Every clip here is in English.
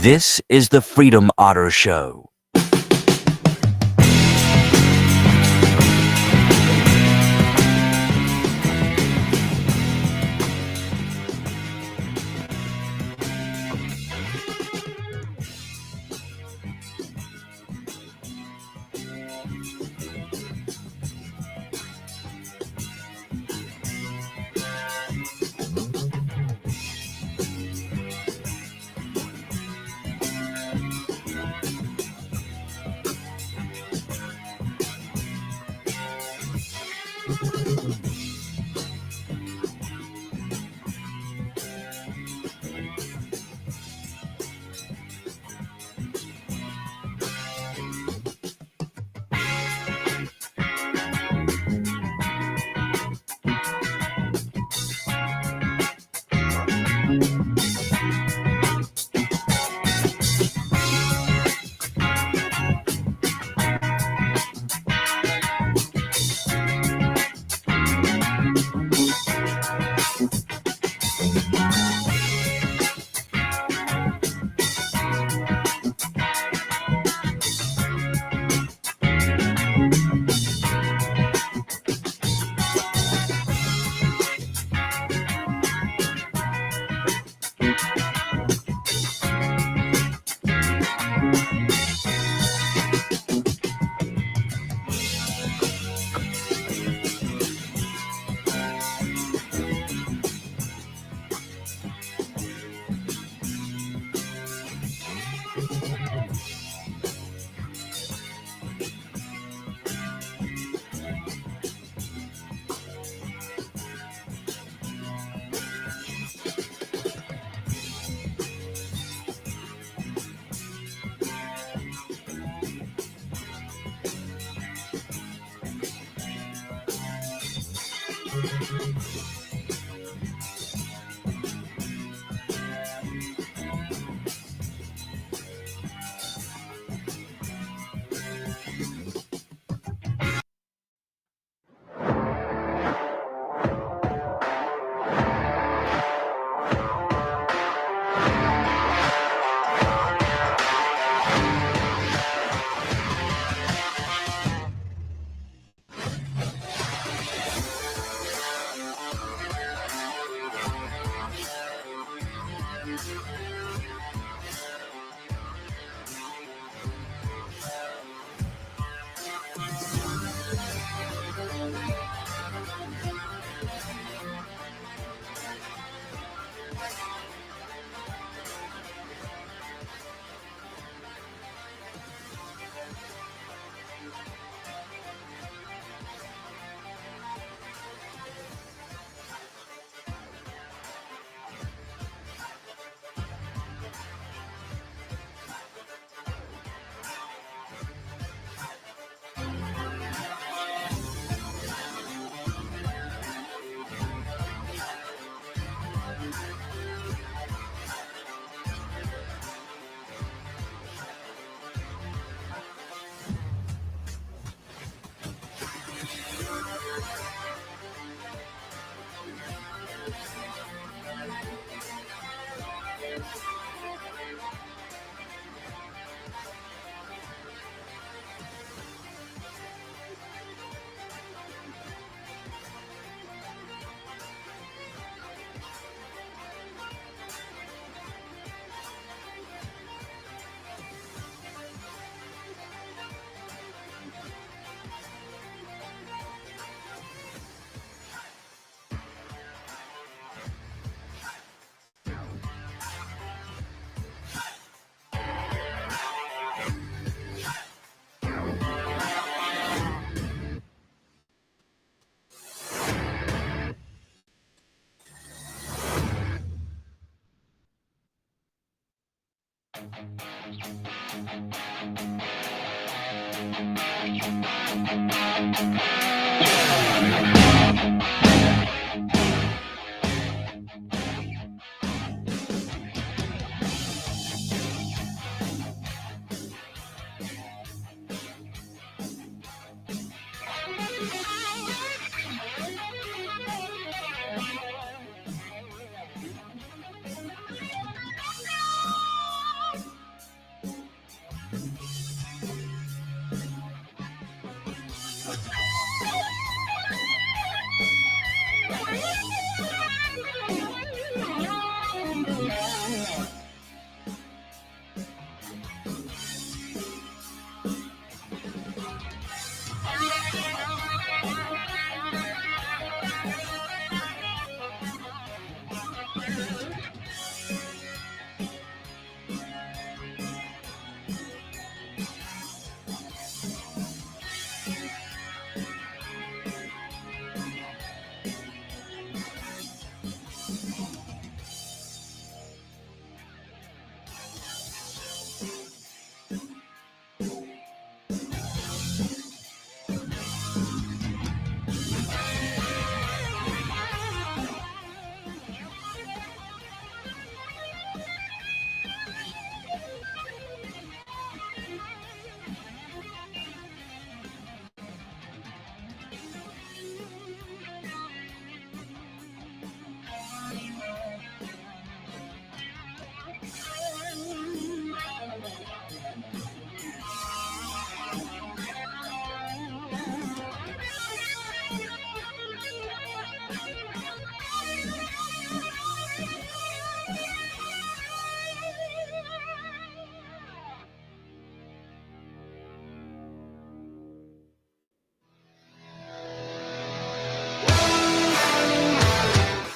This is the Freedom Otter Show.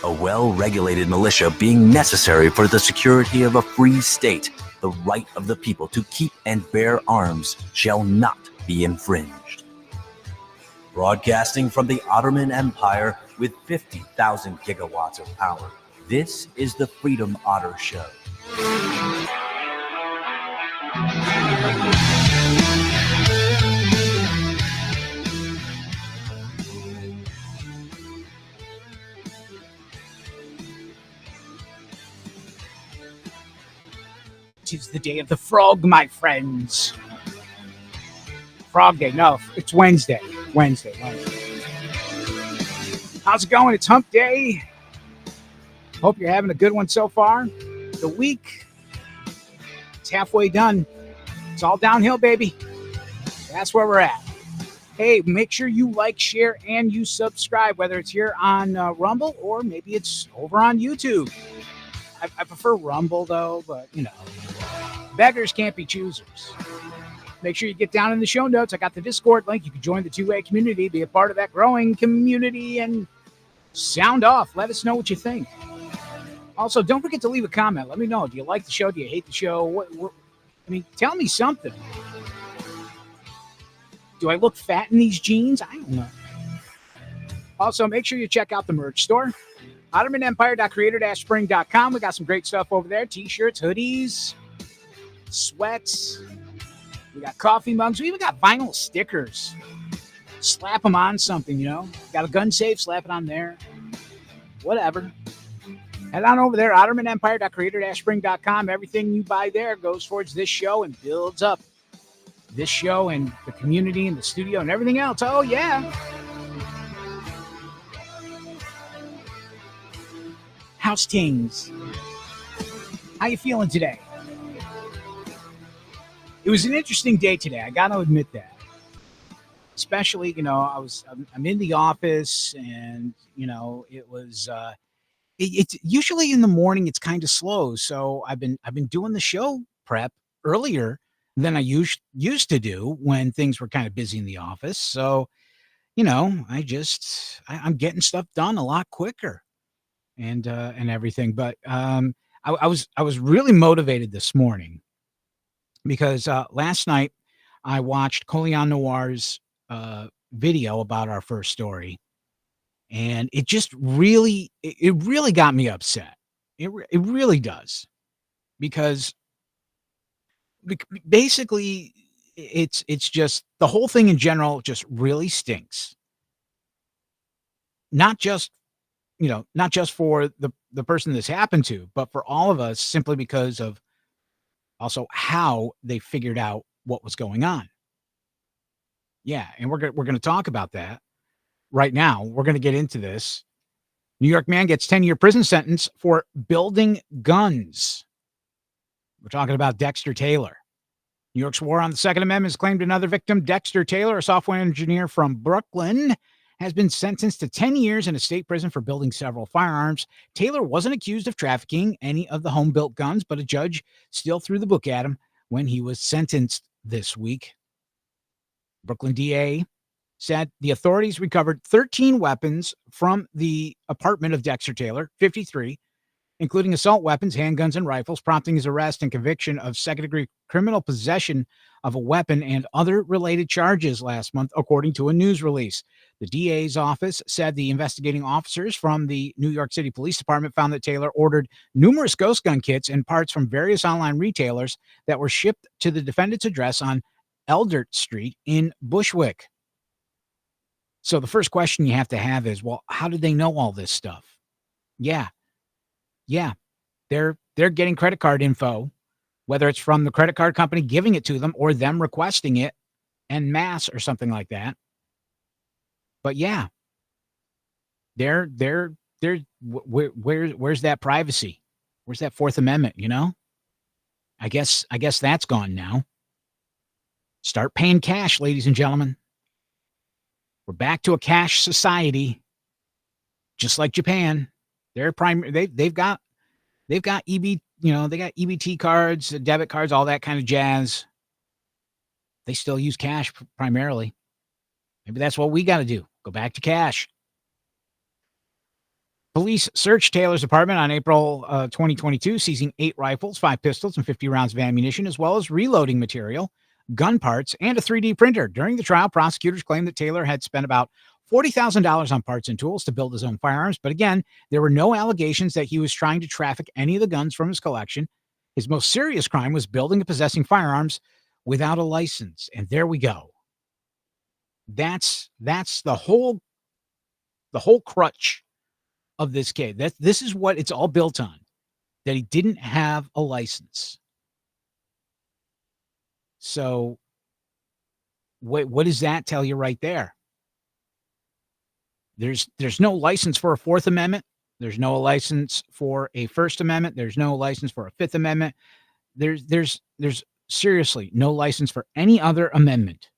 A well-regulated militia being necessary for the security of a free state, the right of the people to keep and bear arms shall not be infringed. Broadcasting from the Ottoman Empire with 50,000 gigawatts of power, this is the Freedom Otter Show. Tis the day of the frog, my friends. Frog day. No, it's Wednesday. Wednesday. How's it going? It's hump day. Hope you're having a good one so far. The week, it's halfway done. It's all downhill, baby. That's where we're at. Hey, make sure you like, share, and you subscribe, whether it's here on Rumble or maybe it's over on YouTube. I prefer Rumble, though, but, you know, beggars can't be choosers. Make sure you get down in the show notes. I got the Discord link. You can join the two-way community, be a part of that growing community, and sound off. Let us know what you think. Also, don't forget to leave a comment. Let me know. Do you like the show? Do you hate the show? Tell me something. Do I look fat in these jeans? I don't know. Also, make sure you check out the merch store. OttomanEmpire.creator-spring.com. We got some great stuff over there. T-shirts, hoodies, sweats. We got coffee mugs. We even got vinyl stickers. Slap them on something, you know. Got a gun safe, slap it on there. Whatever. Head on over there, OttomanEmpire.creator-spring.com. Everything you buy there goes towards this show and builds up this show and the community and the studio and everything else. Oh, yeah. How's tings? How you feeling today? It was an interesting day today. I got to admit that. Especially, you know, I'm in the office, and you know, it was. It's usually in the morning. It's kind of slow, so I've been doing the show prep earlier than I used to do when things were kind of busy in the office. So, you know, I'm getting stuff done a lot quicker. And everything. But I was really motivated this morning because last night I watched Colion Noir's video about our first story, and it just really got me upset. It really does, because basically it's just the whole thing in general just really stinks. Not just for the person this happened to, but for all of us, simply because of also how they figured out what was going on. Yeah, and we're going to talk about that right now. We're going to get into this. New York man gets 10-year prison sentence for building guns. We're talking about Dexter Taylor. New York's war on the Second Amendment has claimed another victim. Dexter Taylor, a software engineer from Brooklyn, has been sentenced to 10 years in a state prison for building several firearms. Taylor wasn't accused of trafficking any of the home-built guns, but a judge still threw the book at him when he was sentenced this week. Brooklyn DA said the authorities recovered 13 weapons from the apartment of Dexter Taylor, 53, including assault weapons, handguns, and rifles, prompting his arrest and conviction of second-degree criminal possession of a weapon and other related charges last month, according to a news release. The DA's office said the investigating officers from the New York City Police Department found that Taylor ordered numerous ghost gun kits and parts from various online retailers that were shipped to the defendant's address on Eldert Street in Bushwick. So the first question you have to have is, well, how did they know all this stuff? Yeah. They're getting credit card info, whether it's from the credit card company giving it to them or them requesting it en masse or something like that. But yeah, where's that privacy? Where's that Fourth Amendment, you know? I guess that's gone now. Start paying cash, ladies and gentlemen. We're back to a cash society, just like Japan. They've got they got EBT cards, debit cards, all that kind of jazz. They still use cash primarily. Maybe that's what we got to do. Go back to cash. Police searched Taylor's apartment on April 2022, seizing 8 rifles, 5 pistols, and 50 rounds of ammunition, as well as reloading material, gun parts, and a 3D printer. During the trial, prosecutors claimed that Taylor had spent about $40,000 on parts and tools to build his own firearms. But again, there were no allegations that he was trying to traffic any of the guns from his collection. His most serious crime was building and possessing firearms without a license. And there we go. That's the whole crutch of this case. This is what it's all built on, that he didn't have a license. So what does that tell you right there? There's no license for a Fourth Amendment. There's no license for a First Amendment. There's no license for a Fifth Amendment. There's seriously no license for any other amendment.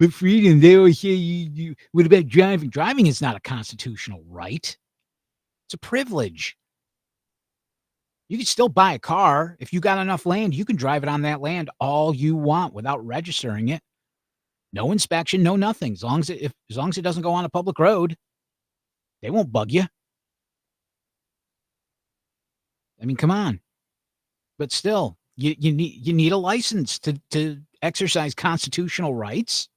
But freedom, they always say, what about driving? Driving is not a constitutional right. It's a privilege. You can still buy a car. If you got enough land, you can drive it on that land all you want without registering it. No inspection, no nothing. As long as it doesn't go on a public road, they won't bug you. I mean, come on. But still, you need a license to exercise constitutional rights.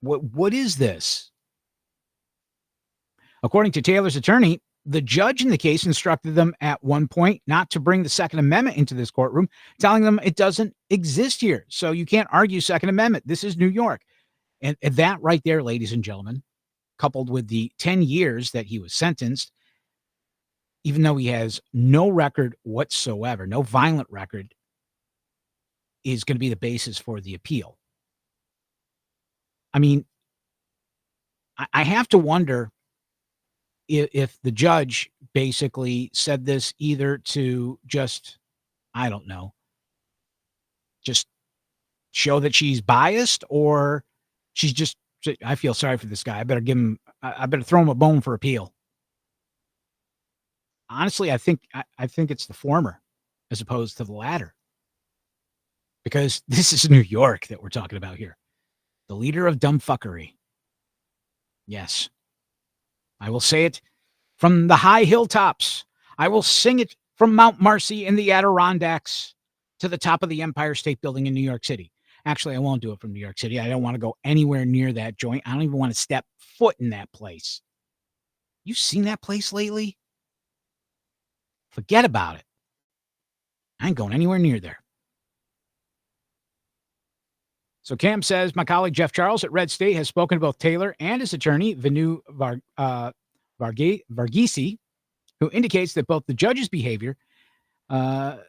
What is this? According to Taylor's attorney, the judge in the case instructed them at one point not to bring the Second Amendment into this courtroom, telling them it doesn't exist here. So you can't argue Second Amendment. This is New York. And that right there, ladies and gentlemen, coupled with the 10 years that he was sentenced, even though he has no record whatsoever, no violent record, is going to be the basis for the appeal. I mean, I have to wonder if the judge basically said this either to just, I don't know, just show that she's biased, or she's just, I feel sorry for this guy. I better throw him a bone for appeal. Honestly, I think it's the former as opposed to the latter, because this is New York that we're talking about here. The leader of dumb fuckery. Yes. I will say it from the high hilltops. I will sing it from Mount Marcy in the Adirondacks to the top of the Empire State Building in New York City. Actually, I won't do it from New York City. I don't want to go anywhere near that joint. I don't even want to step foot in that place. You seen that place lately? Forget about it. I ain't going anywhere near there. So Cam says, my colleague Jeff Charles at Red State has spoken to both Taylor and his attorney, Venu Varghese, who indicates that both the judge's behavior and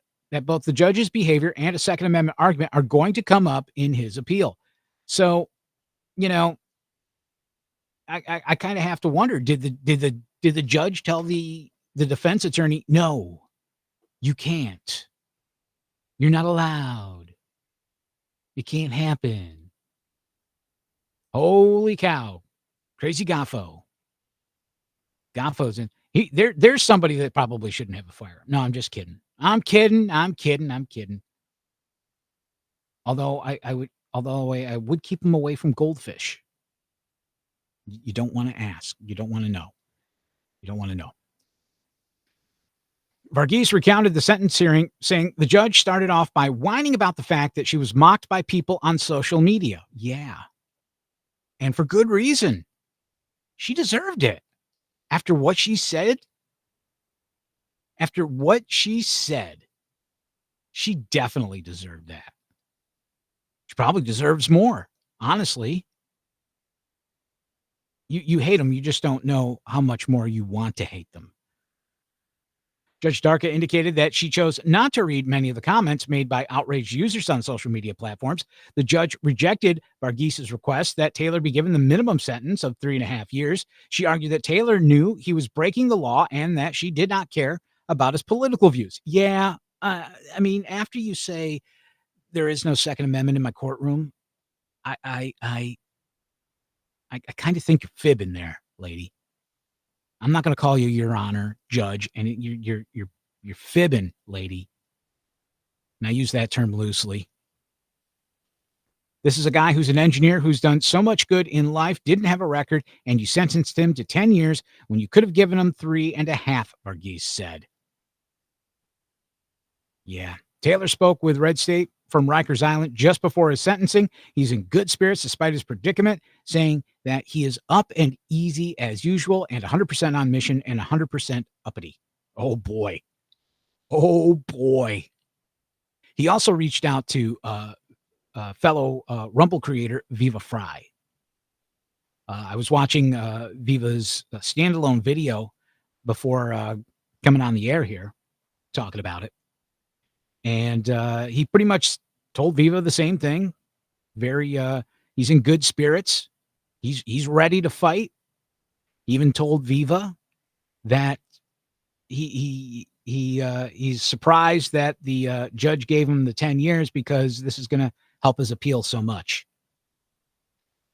a Second Amendment argument are going to come up in his appeal. So, I kind of have to wonder, did the judge tell the defense attorney, no, you can't. You're not allowed. It can't happen. Holy cow. Crazy Goffo. Goffo's in. There's somebody that probably shouldn't have a firearm. No, I'm just kidding. I'm kidding. Although I would keep him away from goldfish. You don't want to ask. You don't want to know. You don't want to know. Varghese recounted the sentence hearing, saying the judge started off by whining about the fact that she was mocked by people on social media. Yeah. And for good reason. She deserved it. After what she said, she definitely deserved that. She probably deserves more, honestly. You hate them, you just don't know how much more you want to hate them. Judge Darka indicated that she chose not to read many of the comments made by outraged users on social media platforms. The judge rejected Varghese's request that Taylor be given the minimum sentence of 3.5 years. She argued that Taylor knew he was breaking the law and that she did not care about his political views. Yeah, I mean, after you say there is no Second Amendment in my courtroom, I kind of think you're fibbing there, lady. I'm not going to call you Your Honor, Judge, and you're fibbing, lady. And I use that term loosely. This is a guy who's an engineer who's done so much good in life, didn't have a record, and you sentenced him to 10 years when you could have given him 3.5, Varghese said. Yeah. Taylor spoke with Red State from Rikers Island just before his sentencing. He's in good spirits despite his predicament, saying that he is up and easy as usual and 100% on mission and 100% uppity. Oh, boy. Oh, boy. He also reached out to fellow Rumble creator Viva Fry. I was watching Viva's standalone video before coming on the air here, talking about it. And he pretty much told Viva the same thing. He's in good spirits. He's ready to fight. He even told Viva that he's surprised that the judge gave him the 10 years because this is going to help his appeal so much.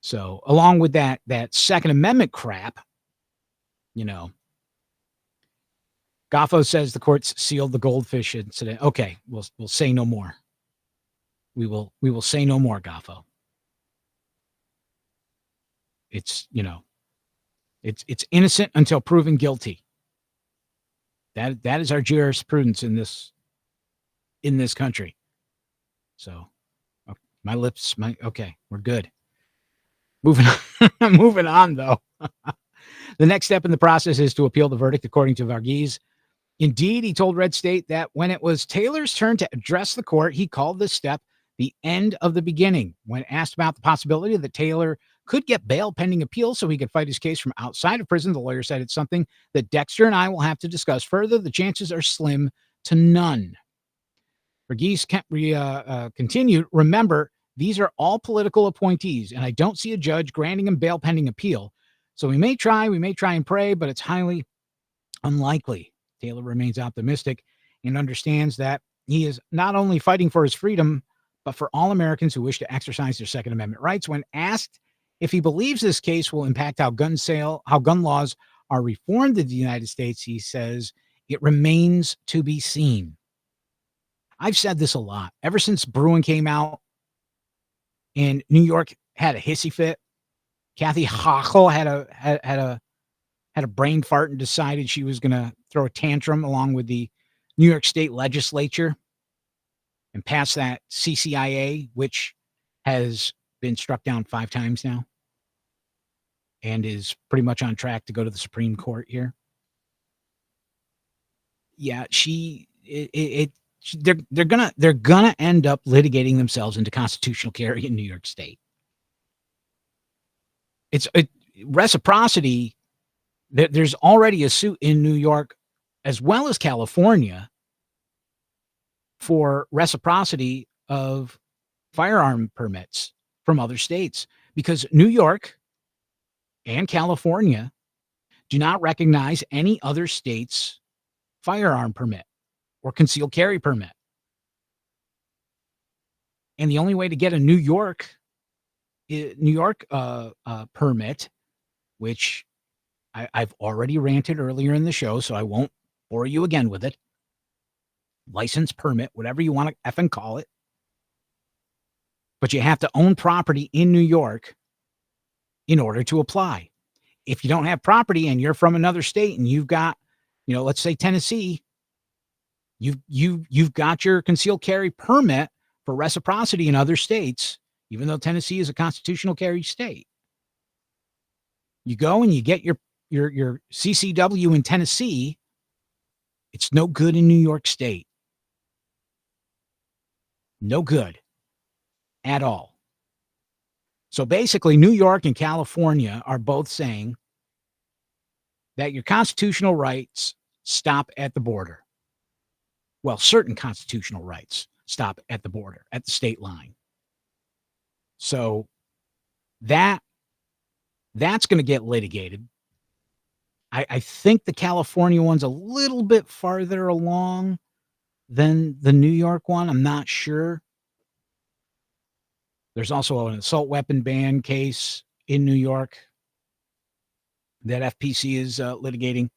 So along with that Second Amendment crap, Goffo says the courts sealed the goldfish incident. Okay, we'll say no more. We will say no more, Goffo. It's it's innocent until proven guilty. That is our jurisprudence in this country. So, my lips, okay, we're good. Moving on though. The next step in the process is to appeal the verdict, according to Varghese. Indeed, he told Red State that when it was Taylor's turn to address the court, he called this step the end of the beginning. When asked about the possibility that Taylor could get bail pending appeal so he could fight his case from outside of prison, the lawyer said it's something that Dexter and I will have to discuss further. The chances are slim to none. Varghese continued, remember, these are all political appointees, and I don't see a judge granting him bail pending appeal. So we may try and pray, but it's highly unlikely. Taylor remains optimistic and understands that he is not only fighting for his freedom, but for all Americans who wish to exercise their Second Amendment rights. When asked if he believes this case will impact how gun laws are reformed in the United States, he says it remains to be seen. I've said this a lot. Ever since Bruin came out and New York had a hissy fit, Kathy Hochul had a brain fart and decided she was going to throw a tantrum along with the New York State legislature and pass that CCIA, which has been struck down 5 times now and is pretty much on track to go to the Supreme Court here. Yeah, they're gonna end up litigating themselves into constitutional carry in New York State. It's reciprocity. There's already a suit in New York as well as California for reciprocity of firearm permits from other states because New York and California do not recognize any other state's firearm permit or concealed carry permit. And the only way to get a New York permit, which I've already ranted earlier in the show, so I won't bore you again with it. License, permit, whatever you want to effing call it. But you have to own property in New York in order to apply. if you don't have property and you're from another state and you've got, let's say Tennessee, you've got your concealed carry permit for reciprocity in other states, even though Tennessee is a constitutional carry state. You go and you get your CCW in Tennessee. It's no good in New York State. No good at all. So basically, New York and California are both saying that your constitutional rights stop at the border. Well, certain constitutional rights stop at the border, at the state line. So that's going to get litigated. I think the California one's a little bit farther along than the New York one. I'm not sure. There's also an assault weapon ban case in New York that FPC is litigating.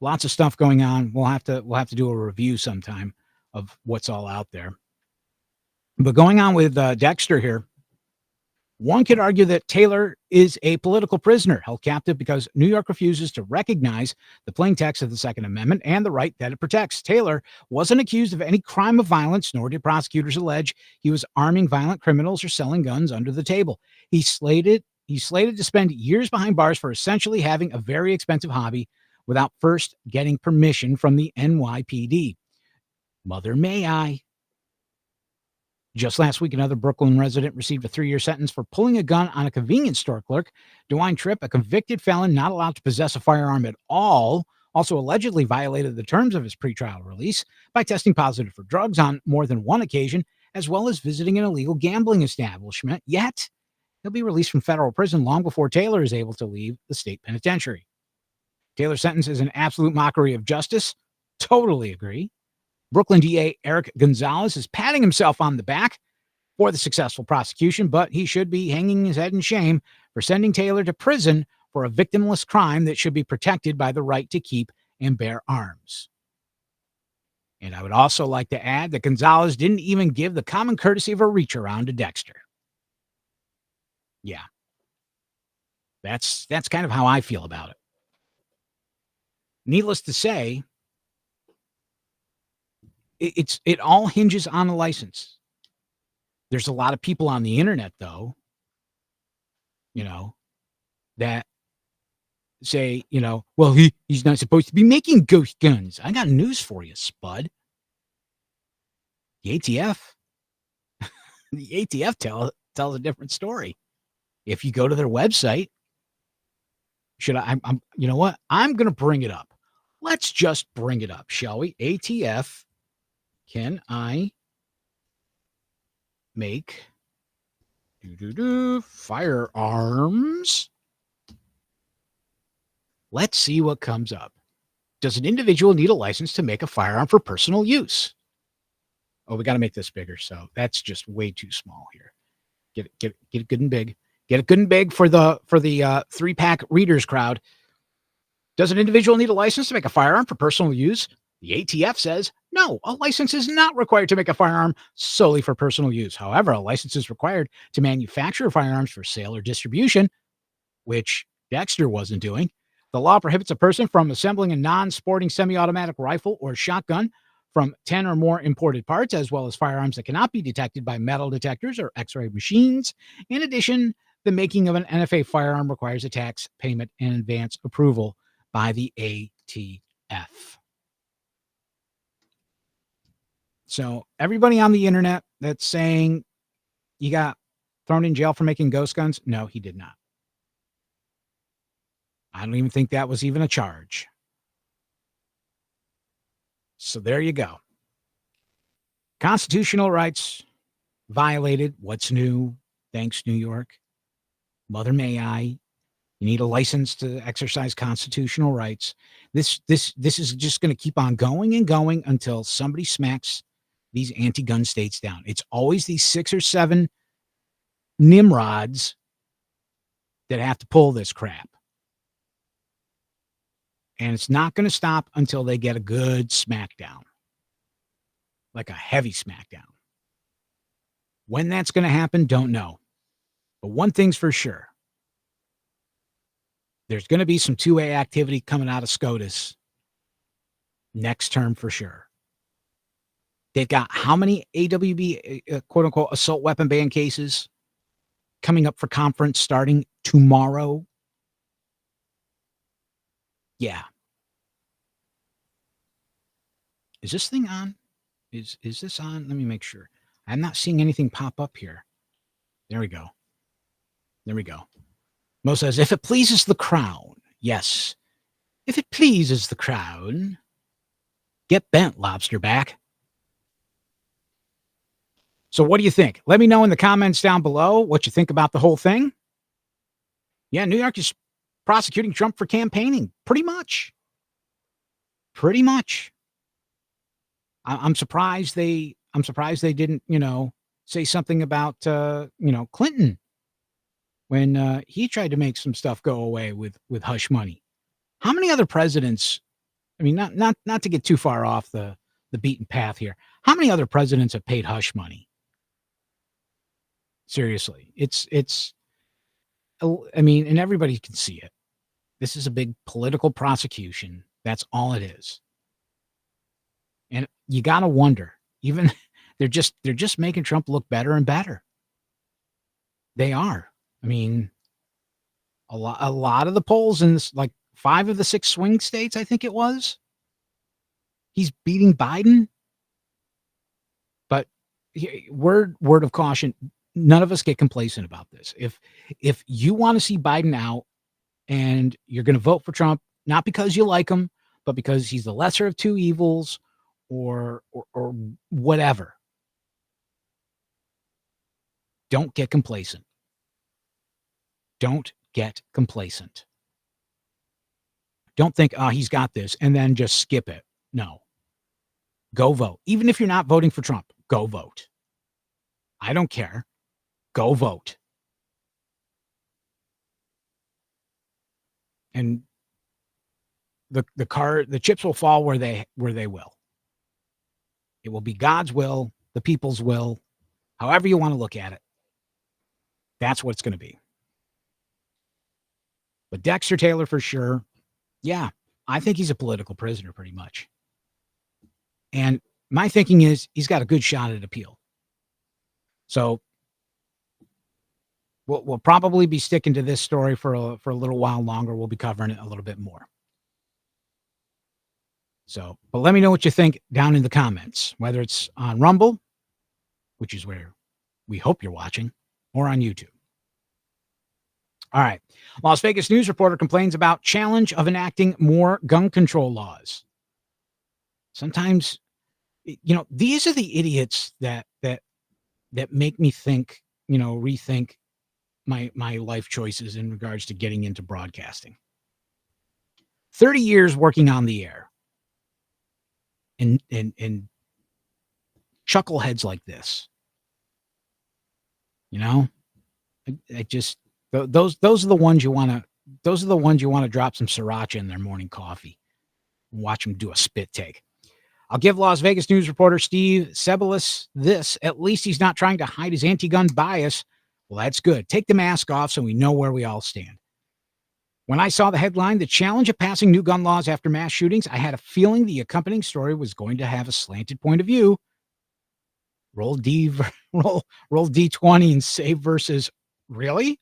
Lots of stuff going on. We'll have to do a review sometime of what's all out there. But going on with Dexter here, one could argue that Taylor is a political prisoner held captive because New York refuses to recognize the plain text of the Second Amendment and the right that it protects. Taylor wasn't accused of any crime of violence, nor did prosecutors allege he was arming violent criminals or selling guns under the table. He's slated to spend years behind bars for essentially having a very expensive hobby without first getting permission from the NYPD. Mother may I. Just last week, another Brooklyn resident received a 3-year sentence for pulling a gun on a convenience store clerk. DeWine Tripp, a convicted felon not allowed to possess a firearm at all, also allegedly violated the terms of his pretrial release by testing positive for drugs on more than one occasion, as well as visiting an illegal gambling establishment. Yet, he'll be released from federal prison long before Taylor is able to leave the state penitentiary. Taylor's sentence is an absolute mockery of justice. Totally agree. Brooklyn DA Eric Gonzalez is patting himself on the back for the successful prosecution, but he should be hanging his head in shame for sending Taylor to prison for a victimless crime that should be protected by the right to keep and bear arms. And I would also like to add that Gonzalez didn't even give the common courtesy of a reach around to Dexter. Yeah. That's kind of how I feel about it. Needless to say, it all hinges on a license. There's a lot of people on the internet, though, that say, well, he's not supposed to be making ghost guns. I got news for you, Spud. The ATF tells a different story. If you go to their website, I'm you know what? I'm going to bring it up. Let's just bring it up, shall we? ATF, can I make firearms? Let's see what comes up. Does an individual need a license to make a firearm for personal use? Oh, we got to make this bigger. So that's just way too small here. Get it good and big. Get it good and big for the 3-pack readers crowd. Does an individual need a license to make a firearm for personal use? The ATF says, no, a license is not required to make a firearm solely for personal use. However, a license is required to manufacture firearms for sale or distribution, which Dexter wasn't doing. The law prohibits a person from assembling a non-sporting semi-automatic rifle or shotgun from 10 or more imported parts, as well as firearms that cannot be detected by metal detectors or X-ray machines. In addition, the making of an NFA firearm requires a tax payment and advance approval by the ATF. So everybody on the internet that's saying you got thrown in jail for making ghost guns, no, he did not. I don't even think that was even a charge. So there you go. Constitutional rights violated. What's new? Thanks, New York. Mother may I. You need a license to exercise constitutional rights. This is just going to keep on going and going until somebody smacks these anti-gun states down. It's always these 6 or 7 nimrods that have to pull this crap. And it's not going to stop until they get a good smackdown. Like a heavy smackdown. When that's going to happen, don't know. But one thing's for sure. there's going to be some 2A activity coming out of SCOTUS next term for sure. They've got how many AWB, quote unquote, assault weapon ban cases coming up for conference starting tomorrow? Yeah. Is this thing on? Is this on? Let me make sure. I'm not seeing anything pop up here. There we go. There we go. Mo says, if it pleases the crown. Yes. If it pleases the crown. Get bent, lobster back. So what do you think? Let me know in the comments down below what you think about the whole thing. Yeah, New York is prosecuting Trump for campaigning. Pretty much. Pretty much. I'm surprised they didn't, say something about Clinton when he tried to make some stuff go away with hush money. How many other presidents, I mean, not to get too far off the beaten path here. How many other presidents have paid hush money? Seriously, I mean, and everybody can see it. This is a big political prosecution. That's all it is. And you got to wonder, even they're just making Trump look better and better. They are. I mean, a lot of the polls in this, like 5 of the 6 swing states, I think it was, he's beating Biden. But word of caution, none of us get complacent about this. If you want to see Biden out and you're going to vote for Trump, not because you like him, but because he's the lesser of two evils or whatever, don't get complacent. Don't get complacent. Don't think, he's got this, and then just skip it. No. Go vote. Even if you're not voting for Trump, go vote. I don't care. Go vote. And the chips will fall where they will. It will be God's will, the people's will, however you want to look at it. That's what it's going to be. But Dexter Taylor, for sure. Yeah, I think he's a political prisoner pretty much. And my thinking is he's got a good shot at appeal. So we'll probably be sticking to this story for a little while longer. We'll be covering it a little bit more. So, but let me know what you think down in the comments, whether it's on Rumble, which is where we hope you're watching, or on YouTube. All right. Las Vegas news reporter complains about challenge of enacting more gun control laws. Sometimes, these are the idiots that make me think, rethink my life choices in regards to getting into broadcasting. 30 years working on the air. And chuckleheads like this, I just those are the ones you want to drop some sriracha in their morning coffee and watch them do a spit take. I'll give Las Vegas news reporter Steve Ceballos this. At least he's not trying to hide his anti-gun bias. Well, that's good. Take the mask off so we know where we all stand. When I saw the headline, "The Challenge of Passing New Gun Laws After Mass Shootings," I had a feeling the accompanying story was going to have a slanted point of view. Roll D20 and say versus really?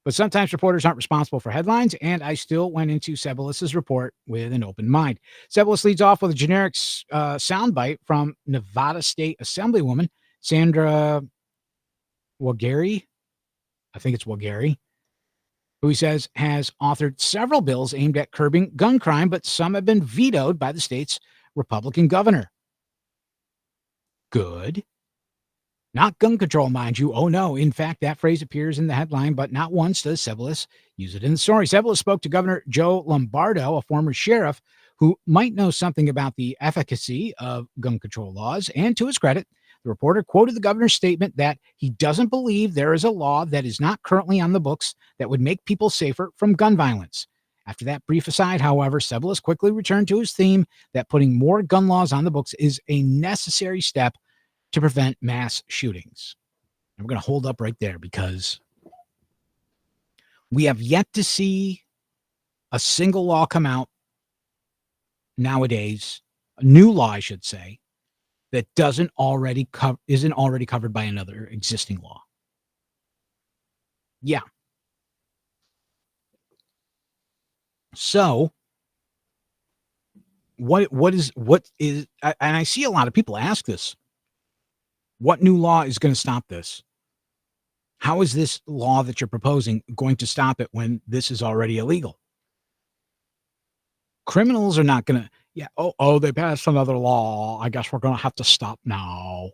But sometimes reporters aren't responsible for headlines, and I still went into Ceballos' report with an open mind. Ceballos leads off with a generic soundbite from Nevada State Assemblywoman Sandra Wagary. I think it's Wagary, who he says has authored several bills aimed at curbing gun crime, but some have been vetoed by the state's Republican governor. Good. Not gun control, mind you. Oh, no. In fact, that phrase appears in the headline, but not once does Ceballos use it in the story. Ceballos spoke to Governor Joe Lombardo, a former sheriff, who might know something about the efficacy of gun control laws, and to his credit, the reporter quoted the governor's statement that he doesn't believe there is a law that is not currently on the books that would make people safer from gun violence. After that brief aside, however, Ceballos quickly returned to his theme that putting more gun laws on the books is a necessary step to prevent mass shootings. And we're going to hold up right there because We have yet to see a single law come out nowadays, a new law, I should say, that isn't already covered by another existing law. Yeah. So what is, and I see a lot of people ask this, what new law is going to stop this? How is this law that you're proposing going to stop it when this is already illegal? Criminals are not going to, they passed another law. I guess we're going to have to stop now.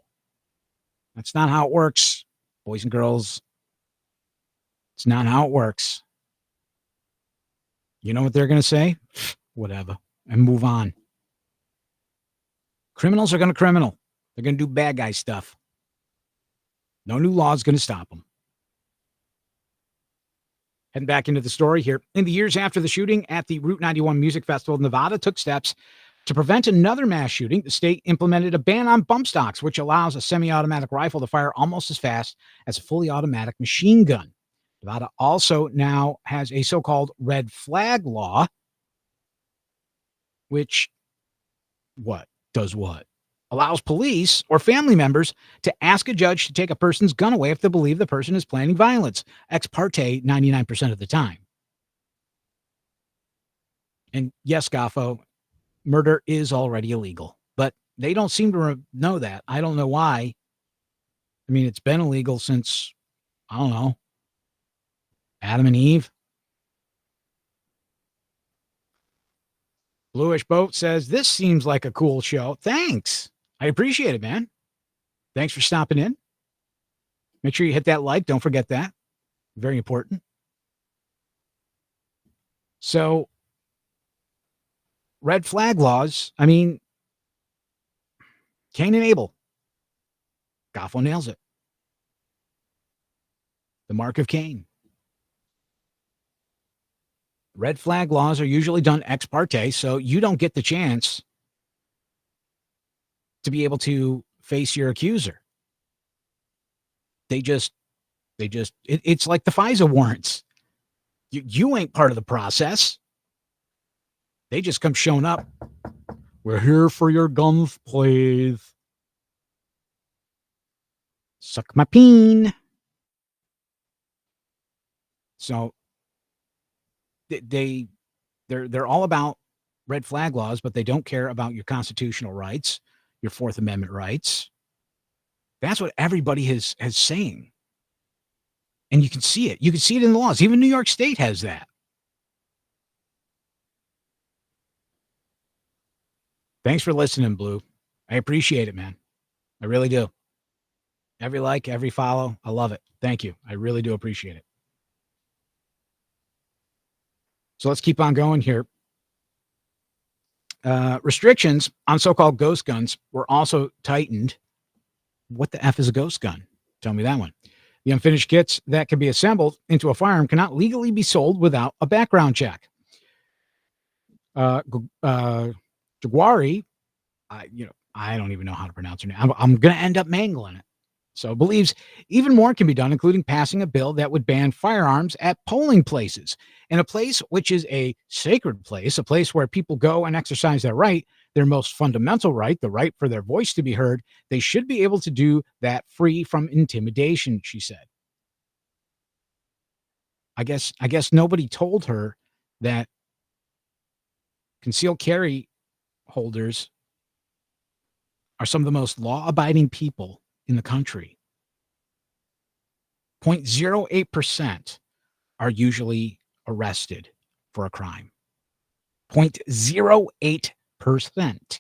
That's not how it works, boys and girls. It's not how it works. You know what they're going to say? Whatever, and move on. Criminals are going to criminal. They're going to do bad guy stuff. No new law is going to stop them. Heading back into the story here. In the years after the shooting at the Route 91 Music Festival, Nevada took steps to prevent another mass shooting. The state implemented a ban on bump stocks, which allows a semi-automatic rifle to fire almost as fast as a fully automatic machine gun. Nevada also now has a so-called red flag law, which does what? Allows police or family members to ask a judge to take a person's gun away if they believe the person is planning violence. Ex parte 99% of the time. And yes, Gaffo, murder is already illegal, but they don't seem to know that. I don't know why. I mean, it's been illegal since, I don't know, Adam and Eve. Bluish Boat says, this seems like a cool show. Thanks. I appreciate it, man. Thanks for stopping in. Make sure you hit that like. Don't forget that. Very important. So, red flag laws, I mean, Cain and Abel. Goffo nails it. The mark of Cain. Red flag laws are usually done ex parte, so you don't get the chance to be able to face your accuser. It's like the FISA warrants. You ain't part of the process. They just come showing up. We're here for your guns, please. Suck my peen. So they're all about red flag laws, but they don't care about your constitutional rights, your Fourth Amendment rights. That's what everybody is saying. And you can see it. You can see it in the laws. Even New York State has that. Thanks for listening, Blue. I appreciate it, man. I really do. Every like, every follow, I love it. Thank you. I really do appreciate it. So let's keep on going here. Restrictions on so-called ghost guns were also tightened. What the F is a ghost gun? Tell me that one. The unfinished kits that can be assembled into a firearm cannot legally be sold without a background check. Jaguari, I don't even know how to pronounce her name. I'm going to end up mangling it. So believes even more can be done, including passing a bill that would ban firearms at polling places. In a place which is a sacred place, a place where people go and exercise their right, their most fundamental right, the right for their voice to be heard, they should be able to do that free from intimidation, she said. I guess nobody told her that concealed carry holders are some of the most law-abiding people in the country. 0.08% are usually arrested for a crime. 0.08%.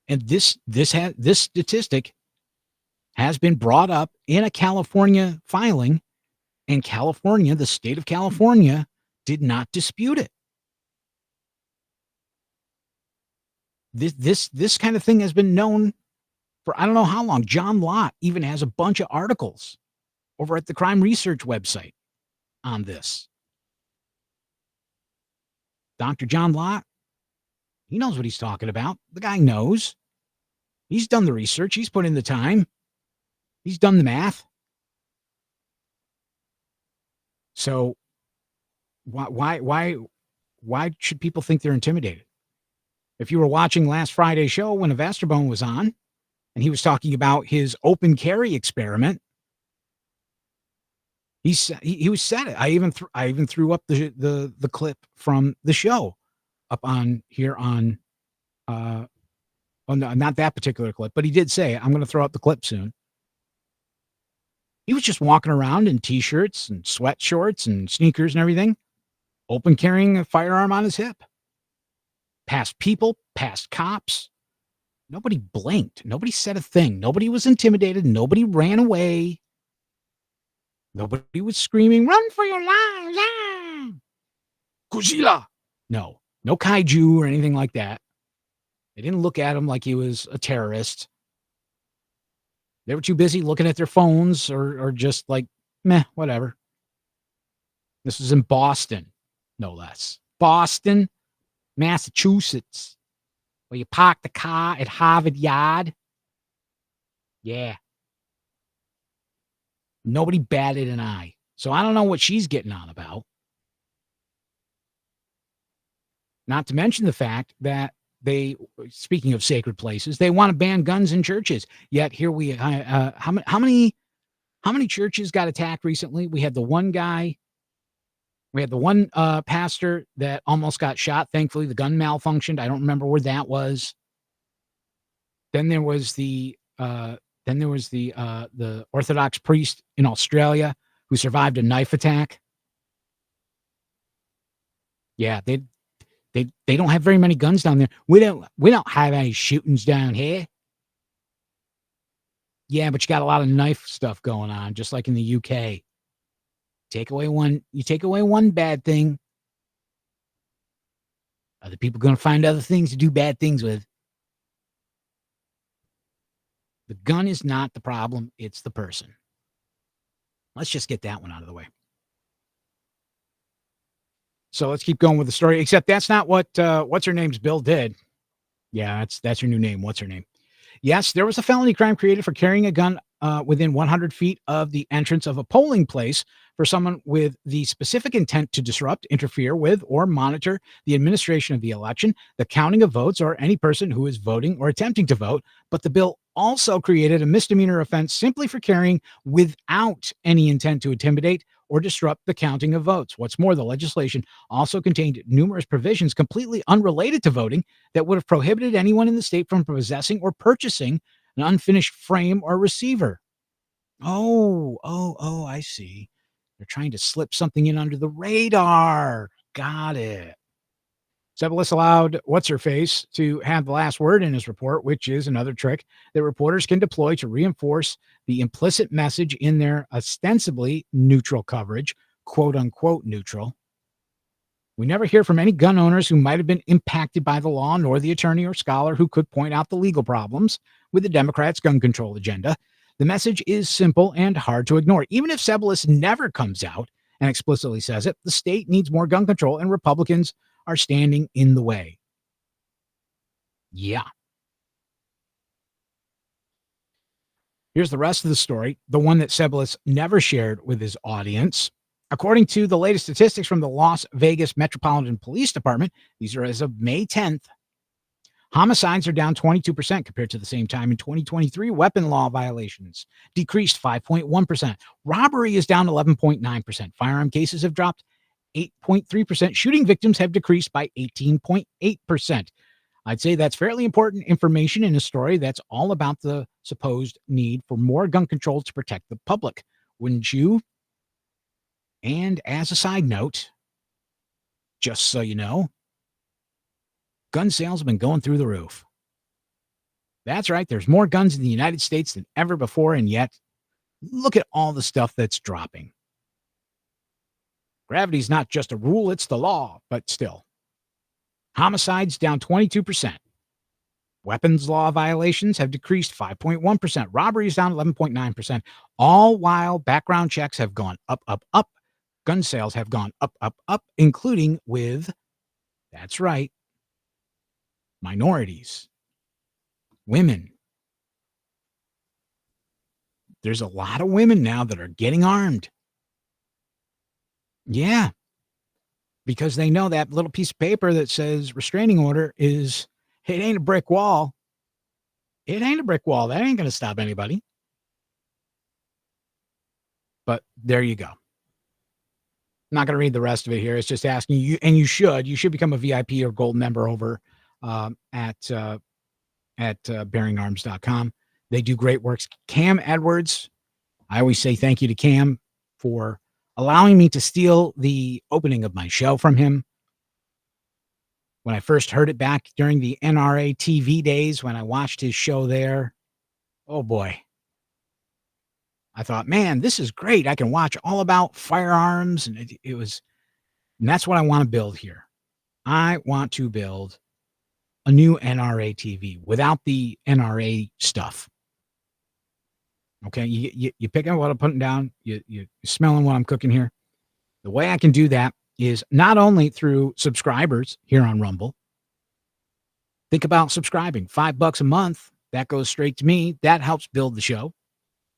And this statistic has been brought up in a California filing, and California, the state of California, did not dispute it. This kind of thing has been known for I don't know how long. John Lott even has a bunch of articles over at the Crime Research website on this. Dr. John Lott, he knows what he's talking about. The guy knows. He's done the research. He's put in the time. He's done the math. So why should people think they're intimidated? If you were watching last Friday's show when Vesterboom was on and he was talking about his open carry experiment, he was said it. I even threw up the clip from the show up on here on oh no, not that particular clip, but he did say, I'm going to throw up the clip soon. He was just walking around in t-shirts and sweat shorts and sneakers and everything, open carrying a firearm on his hip. Past people, past cops. Nobody blinked. Nobody said a thing. Nobody was intimidated. Nobody ran away. Nobody was screaming, run for your lives. Ah! Godzilla. No kaiju or anything like that. They didn't look at him like he was a terrorist. They were too busy looking at their phones or just like, meh, whatever. This was in Boston, no less. Boston, Massachusetts, where you park the car at Harvard Yard. Yeah. Nobody batted an eye. So I don't know what she's getting on about. Not to mention the fact that speaking of sacred places, they want to ban guns in churches. Yet here how many churches got attacked recently? We had the one pastor that almost got shot. Thankfully, the gun malfunctioned. I don't remember where that was. Then there was the Orthodox priest in Australia who survived a knife attack. Yeah, they don't have very many guns down there. We don't have any shootings down here. Yeah, but you got a lot of knife stuff going on, just like in the UK. You take away one bad thing, other people are going to find other things to do bad things with. The gun is not the problem, it's the person. Let's just get that one out of the way. So let's keep going with the story, except that's not what what's her name's Bill did. Yeah, that's her new name. What's her name? Yes, there was a felony crime created for carrying a gun within 100 feet of the entrance of a polling place for someone with the specific intent to disrupt, interfere with, or monitor the administration of the election, the counting of votes, or any person who is voting or attempting to vote. But the bill also created a misdemeanor offense simply for carrying without any intent to intimidate or disrupt the counting of votes. What's more, the legislation also contained numerous provisions completely unrelated to voting that would have prohibited anyone in the state from possessing or purchasing an unfinished frame or receiver. Oh, I see. They're trying to slip something in under the radar. Got it. Sebelis allowed What's-Her-Face to have the last word in his report, which is another trick that reporters can deploy to reinforce the implicit message in their ostensibly neutral coverage, quote-unquote neutral. We never hear from any gun owners who might have been impacted by the law, nor the attorney or scholar who could point out the legal problems with the Democrats' gun control agenda. The message is simple and hard to ignore. Even if Sebelis never comes out and explicitly says it, the state needs more gun control, and Republicans are standing in the way. Yeah. Here's the rest of the story, the one that Sebelis never shared with his audience. According to the latest statistics from the Las Vegas Metropolitan Police Department, these are as of May 10th, homicides are down 22% compared to the same time in 2023. Weapon law violations decreased 5.1%. Robbery is down 11.9%. Firearm cases have dropped 8.3%. Shooting victims have decreased by 18.8%. I'd say that's fairly important information in a story that's all about the supposed need for more gun control to protect the public. Wouldn't you? And as a side note, just so you know, gun sales have been going through the roof. That's right. There's more guns in the United States than ever before, and yet look at all the stuff that's dropping. Gravity's not just a rule, it's the law, but still. Homicides down 22%. Weapons law violations have decreased 5.1%. Robberies down 11.9%. All while background checks have gone up, up, up. Gun sales have gone up, up, up, including with, that's right, minorities, women. There's a lot of women now that are getting armed. Yeah, because they know that little piece of paper that says restraining order it ain't a brick wall. It ain't a brick wall. That ain't going to stop anybody. But there you go. I'm not going to read the rest of it here. It's just asking you, and you should become a VIP or gold member over at bearingarms.com. They do great works. Cam Edwards, I always say thank you to Cam for allowing me to steal the opening of my show from him. When I first heard it back during the NRA TV days, when I watched his show there, oh boy. I thought, man, this is great. I can watch all about firearms. And and that's what I want to build here. I want to build a new NRA TV without the NRA stuff. Okay, you picking what I'm putting down. You're smelling what I'm cooking here. The way I can do that is not only through subscribers here on Rumble. Think about subscribing. $5 a month. That goes straight to me. That helps build the show.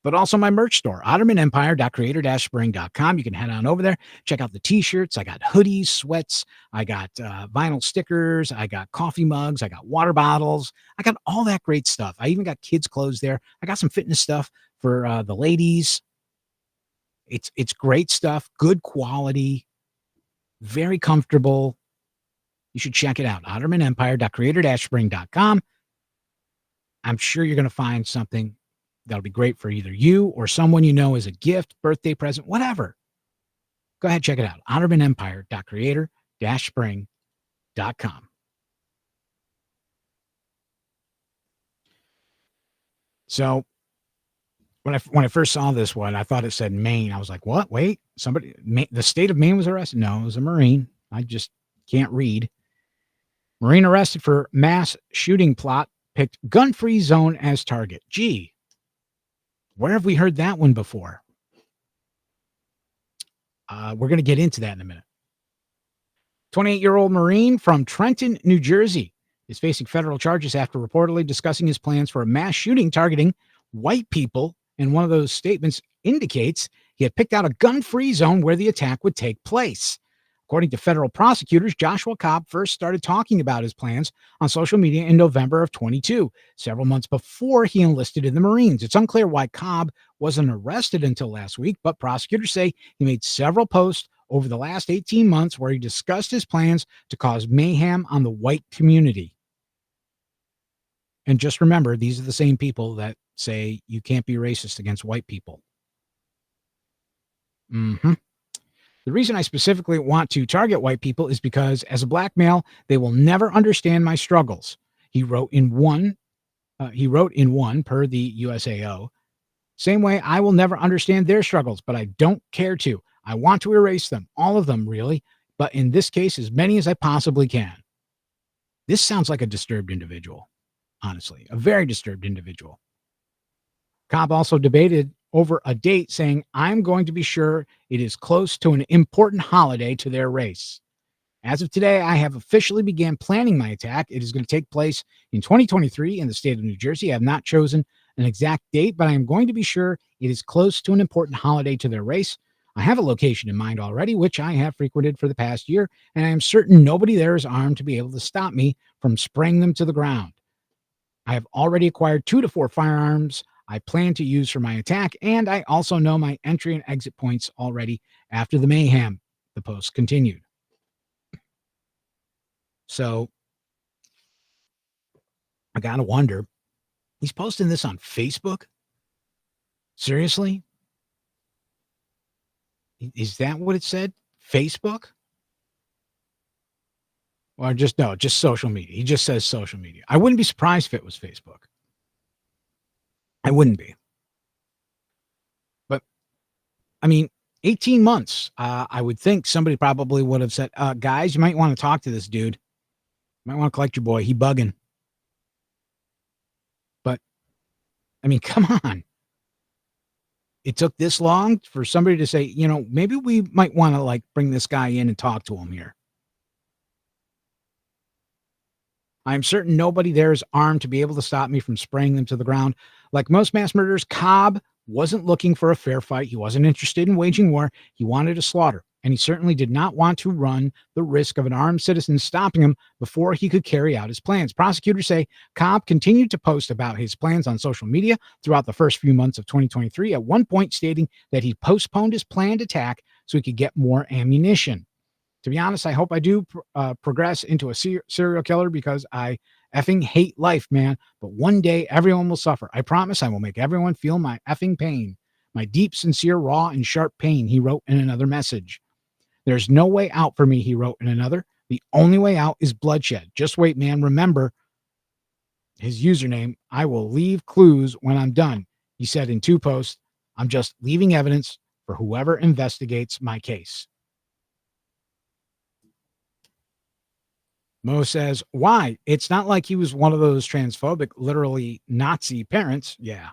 But also my merch store, ottomanempire.creator-spring.com. You can head on over there, check out the t-shirts. I got hoodies, sweats. I got vinyl stickers. I got coffee mugs. I got water bottles. I got all that great stuff. I even got kids' clothes there. I got some fitness stuff for the ladies. It's great stuff, good quality, very comfortable. You should check it out, ottomanempire.creator-spring.com. I'm sure you're going to find something that'll be great for either you or someone you know as a gift, birthday present, whatever. Go ahead, check it out. ottomanempire.creator-spring.com. So when I first saw this one, I thought it said Maine. I was like, what? Wait, the state of Maine was arrested? No, it was a Marine. I just can't read. Marine arrested for mass shooting plot, picked gun-free zone as target. Gee. Where have we heard that one before? We're going to get into that in a minute. 28-year-old Marine from Trenton, New Jersey, is facing federal charges after reportedly discussing his plans for a mass shooting targeting white people. And one of those statements indicates he had picked out a gun-free zone where the attack would take place. According to federal prosecutors, Joshua Cobb first started talking about his plans on social media in November of 22, several months before he enlisted in the Marines. It's unclear why Cobb wasn't arrested until last week, but prosecutors say he made several posts over the last 18 months where he discussed his plans to cause mayhem on the white community. And just remember, these are the same people that say you can't be racist against white people. The reason I specifically want to target white people is because as a black male, they will never understand my struggles. He wrote in one per the USAO. Same way I will never understand their struggles, but I don't care to. I want to erase them, all of them really, but in this case, as many as I possibly can. This sounds like a disturbed individual, honestly, a very disturbed individual. Cobb also debated over a date, saying, I'm going to be sure it is close to an important holiday to their race. As of today, I have officially began planning my attack. It is going to take place in 2023 in the state of New Jersey. I have not chosen an exact date, but I am going to be sure it is close to an important holiday to their race. I have a location in mind already, which I have frequented for the past year, and I am certain nobody there is armed to be able to stop me from spraying them to the ground. I have already acquired 2 to 4 firearms I plan to use for my attack, and I also know my entry and exit points already after the mayhem, the post continued. So I got to wonder, he's posting this on Facebook? Seriously? Is that what it said? Facebook? Or just social media. He just says social media. I wouldn't be surprised if it was Facebook. I wouldn't be. But, I mean, 18 months, I would think somebody probably would have said, guys, you might want to talk to this dude. You might want to collect your boy. He bugging. But, I mean, come on. It took this long for somebody to say, maybe we might want to bring this guy in and talk to him here. I'm certain nobody there is armed to be able to stop me from spraying them to the ground. Like most mass murderers, Cobb wasn't looking for a fair fight. He wasn't interested in waging war. He wanted to slaughter and he certainly did not want to run the risk of an armed citizen stopping him before he could carry out his plans. Prosecutors say Cobb continued to post about his plans on social media throughout the first few months of 2023, at one point stating that he postponed his planned attack so he could get more ammunition. To be honest, I hope I do progress into a serial killer, because I effing hate life, man. But one day everyone will suffer. I promise I will make everyone feel my effing pain. My deep, sincere, raw, and sharp pain, he wrote in another message. There's no way out for me, he wrote in another. The only way out is bloodshed. Just wait, man. Remember his username. I will leave clues when I'm done, he said in 2 posts. I'm just leaving evidence for whoever investigates my case. Mo says, why? It's not like he was one of those transphobic, literally Nazi parents. Yeah.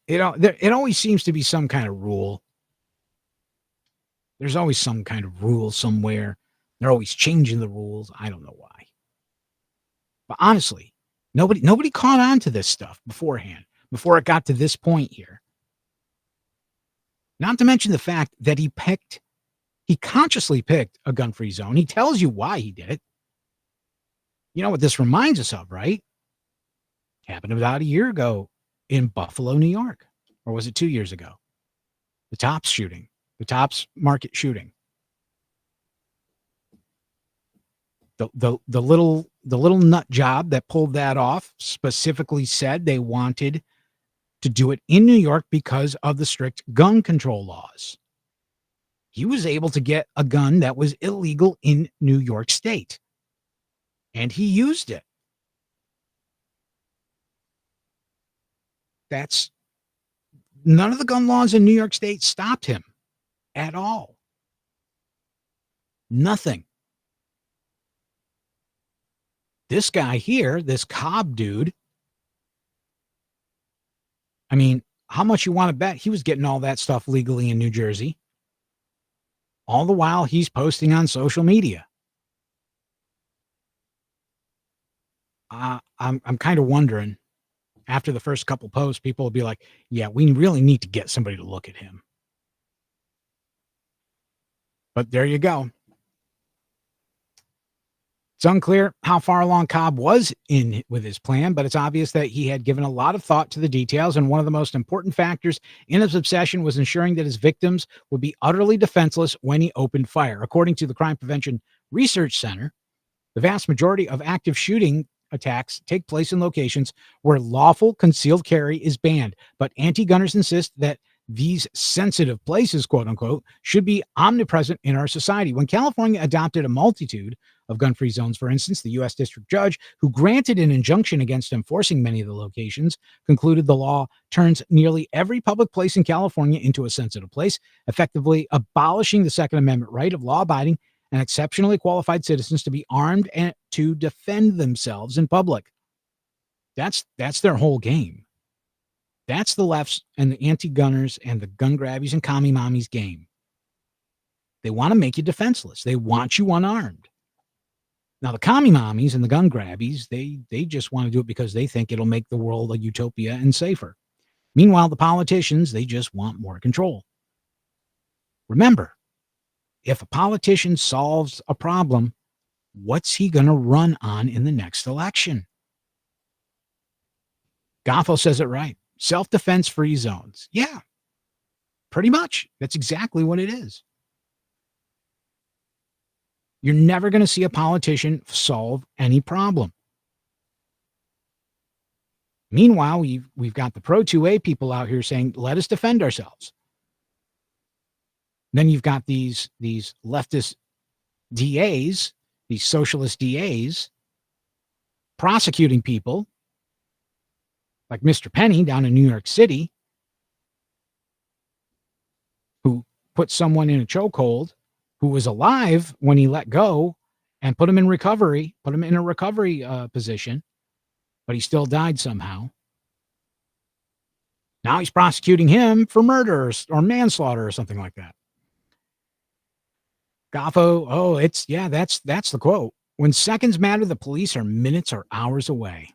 It always seems to be some kind of rule. There's always some kind of rule somewhere. They're always changing the rules. I don't know why. But honestly, nobody caught on to this stuff beforehand, before it got to this point here. Not to mention the fact that he consciously picked a gun-free zone. He tells you why he did it. You know what this reminds us of, right? Happened about a year ago in Buffalo, New York. Or was it 2 years ago? The Tops shooting. The Tops Market shooting. The little nut job that pulled that off specifically said they wanted to do it in New York because of the strict gun control laws. He was able to get a gun that was illegal in New York State, and he used it. None of the gun laws in New York State stopped him at all. Nothing. This guy here, this Cobb dude, I mean, how much you want to bet he was getting all that stuff legally in New Jersey? All the while he's posting on social media. I'm kind of wondering, after the first couple posts, people will be like, yeah, we really need to get somebody to look at him. But there you go. It's unclear how far along Cobb was in with his plan, but it's obvious that he had given a lot of thought to the details, and one of the most important factors in his obsession was ensuring that his victims would be utterly defenseless when he opened fire. According to the Crime Prevention Research Center, the vast majority of active shooting attacks take place in locations where lawful concealed carry is banned, but anti-gunners insist that these sensitive places, quote unquote, should be omnipresent in our society. When California adopted a multitude of gun-free zones, for instance, the U.S. District Judge, who granted an injunction against enforcing many of the locations, concluded the law turns nearly every public place in California into a sensitive place, effectively abolishing the Second Amendment right of law-abiding and exceptionally qualified citizens to be armed and to defend themselves in public. That's their whole game. That's the left's and the anti-gunners and the gun grabbies and commie mommies game. They want to make you defenseless. They want you unarmed. Now, the commie mommies and the gun grabbies, they just want to do it because they think it'll make the world a utopia and safer. Meanwhile, the politicians, they just want more control. Remember, if a politician solves a problem, what's he going to run on in the next election? Goffo says it right. Self-defense free zones. Yeah, pretty much. That's exactly what it is. You're never going to see a politician solve any problem. Meanwhile, we've got the pro-2A people out here saying, let us defend ourselves. Then you've got these leftist DAs, these socialist DAs, prosecuting people like Mr. Penny down in New York City, who put someone in a chokehold who was alive when he let go and put him in a recovery position, but he still died somehow. Now he's prosecuting him for murder or manslaughter or something like that. Goffo, that's the quote. When seconds matter, the police are minutes or hours away.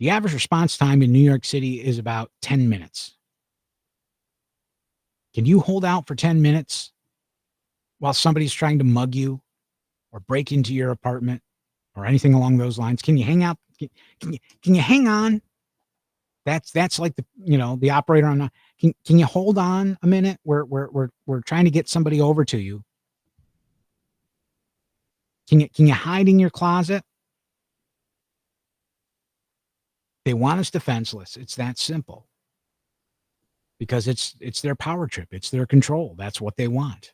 The average response time in New York City is about 10 minutes. Can you hold out for 10 minutes while somebody's trying to mug you or break into your apartment or anything along those lines? Can you hang out? Can you hang on? That's like the operator on. Can you hold on a minute? We're trying to get somebody over to you. Can you hide in your closet? They want us defenseless. It's that simple. Because it's their power trip. It's their control. That's what they want.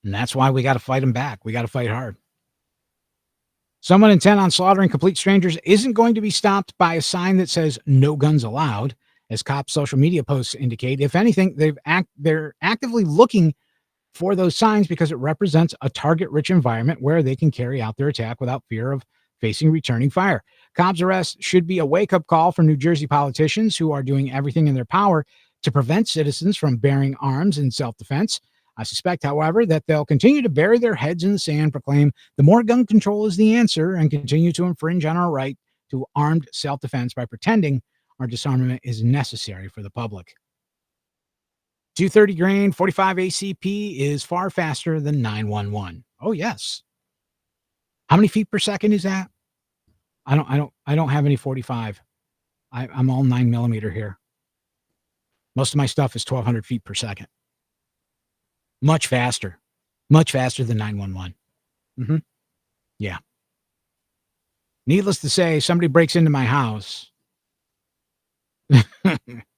And that's why we got to fight them back. We got to fight hard. Someone intent on slaughtering complete strangers isn't going to be stopped by a sign that says "No guns allowed," as cops' social media posts indicate. If anything, they're actively looking for those signs because it represents a target-rich environment where they can carry out their attack without fear of facing returning fire. Cobb's arrest should be a wake-up call for New Jersey politicians who are doing everything in their power to prevent citizens from bearing arms in self-defense. I suspect, however, that they'll continue to bury their heads in the sand, proclaim the more gun control is the answer, and continue to infringe on our right to armed self-defense by pretending our disarmament is necessary for the public. 230 grain, 45 ACP is far faster than 911. Oh, yes. How many feet per second is that? I don't have any 45. I'm all 9mm here. Most of my stuff is 1,200 feet per second. Much faster than 911. Yeah. Needless to say, somebody breaks into my house.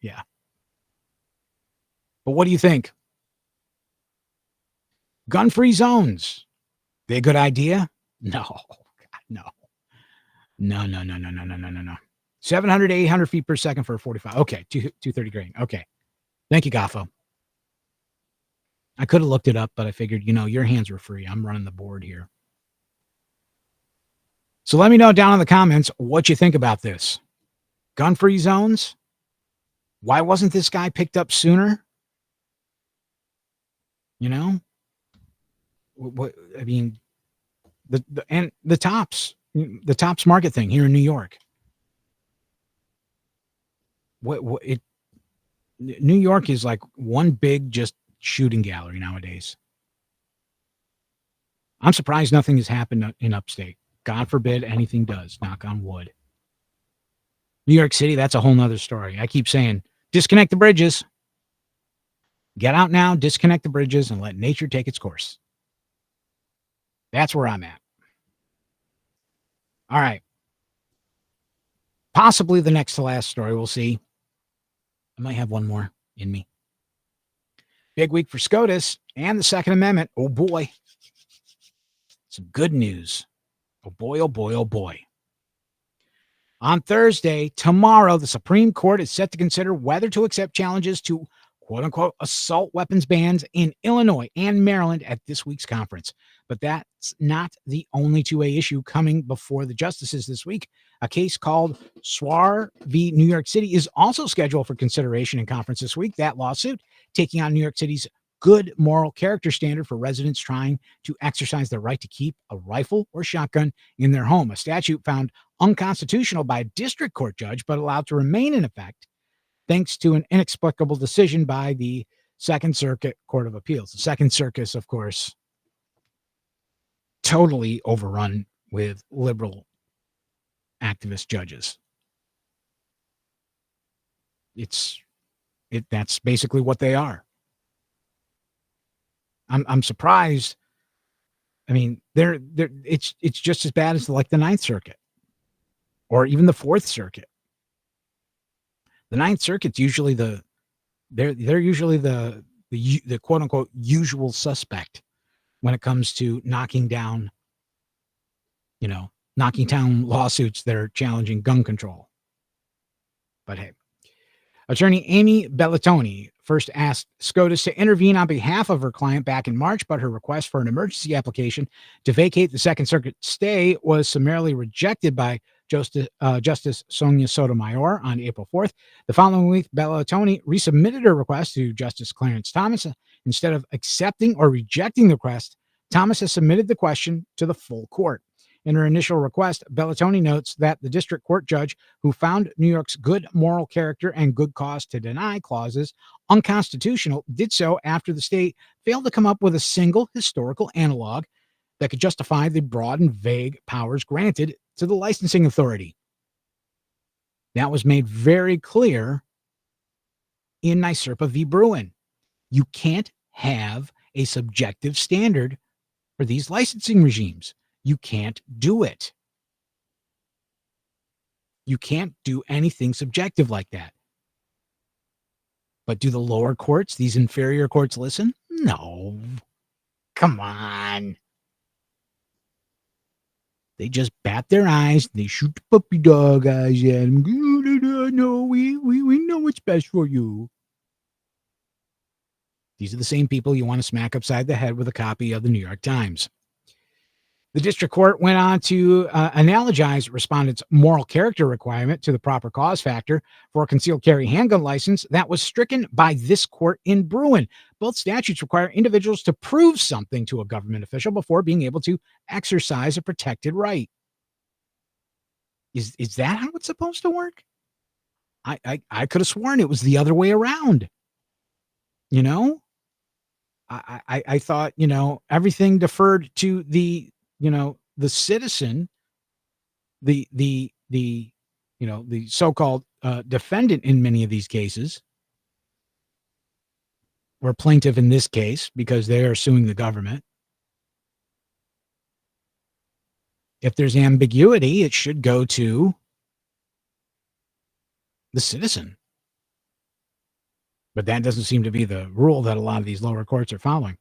Yeah. But what do you think? Gun-free zones. They a good idea? No. God, no. 700 to 800 feet per second for a 45. Okay, 230 grain. Okay. Thank you, Goffo. I could have looked it up, but I figured, your hands were free. I'm running the board here. So let me know down in the comments what you think about this. Gun-free zones? Why wasn't this guy picked up sooner? What I mean, the tops market thing here in New York. New York is like one big just shooting gallery nowadays. I'm surprised nothing has happened in upstate. God forbid anything does. Knock on wood. New York City, that's a whole nother story. I keep saying, disconnect the bridges. Get out now, disconnect the bridges, and let nature take its course. That's where I'm at. All right. Possibly the next to last story. We'll see. I might have one more in me. Big week for SCOTUS and the Second Amendment. Oh, boy. Some good news. Oh, boy, oh, boy, oh, boy. On Thursday, tomorrow, the Supreme Court is set to consider whether to accept challenges to quote-unquote assault weapons bans in Illinois and Maryland at this week's conference. But that's not the only 2A issue coming before the justices this week. A case called Swar v. New York City is also scheduled for consideration in conference this week. That lawsuit taking on New York City's good moral character standard for residents trying to exercise their right to keep a rifle or shotgun in their home, a statute found unconstitutional by a district court judge, but allowed to remain in effect thanks to an inexplicable decision by the Second Circuit Court of Appeals. The Second Circuit, of course, totally overrun with liberal activist judges. That's basically what they are. I'm surprised. I mean, it's just as bad as like the Ninth Circuit or even the Fourth Circuit. The Ninth Circuit's usually they're usually the quote unquote usual suspect when it comes to knocking down lawsuits that are challenging gun control. But hey, attorney Amy Bellatoni first asked SCOTUS to intervene on behalf of her client back in March, but her request for an emergency application to vacate the Second Circuit stay was summarily rejected by Justice Sonia Sotomayor on April 4th. The following week, Bellatoni resubmitted her request to Justice Clarence Thomas. Instead of accepting or rejecting the request, Thomas has submitted the question to the full court. In her initial request, Bellatoni notes that the district court judge who found New York's good moral character and good cause to deny clauses unconstitutional did so after the state failed to come up with a single historical analog that could justify the broad and vague powers granted to the licensing authority. That was made very clear in NYSERPA v. Bruin. You can't have a subjective standard for these licensing regimes. You can't do it. You can't do anything subjective like that. But do the lower courts, these inferior courts, listen? No. Come on. They just bat their eyes. They shoot the puppy dog eyes at them. No, we know what's best for you. These are the same people you want to smack upside the head with a copy of the New York Times. The district court went on to analogize respondents' moral character requirement to the proper cause factor for a concealed carry handgun license that was stricken by this court in Bruin. Both statutes require individuals to prove something to a government official before being able to exercise a protected right. Is that how it's supposed to work? I could have sworn it was the other way around. You know? I thought, everything deferred to the citizen, the so-called defendant in many of these cases, or plaintiff in this case, because they are suing the government. If there's ambiguity, it should go to the citizen. But that doesn't seem to be the rule that a lot of these lower courts are following.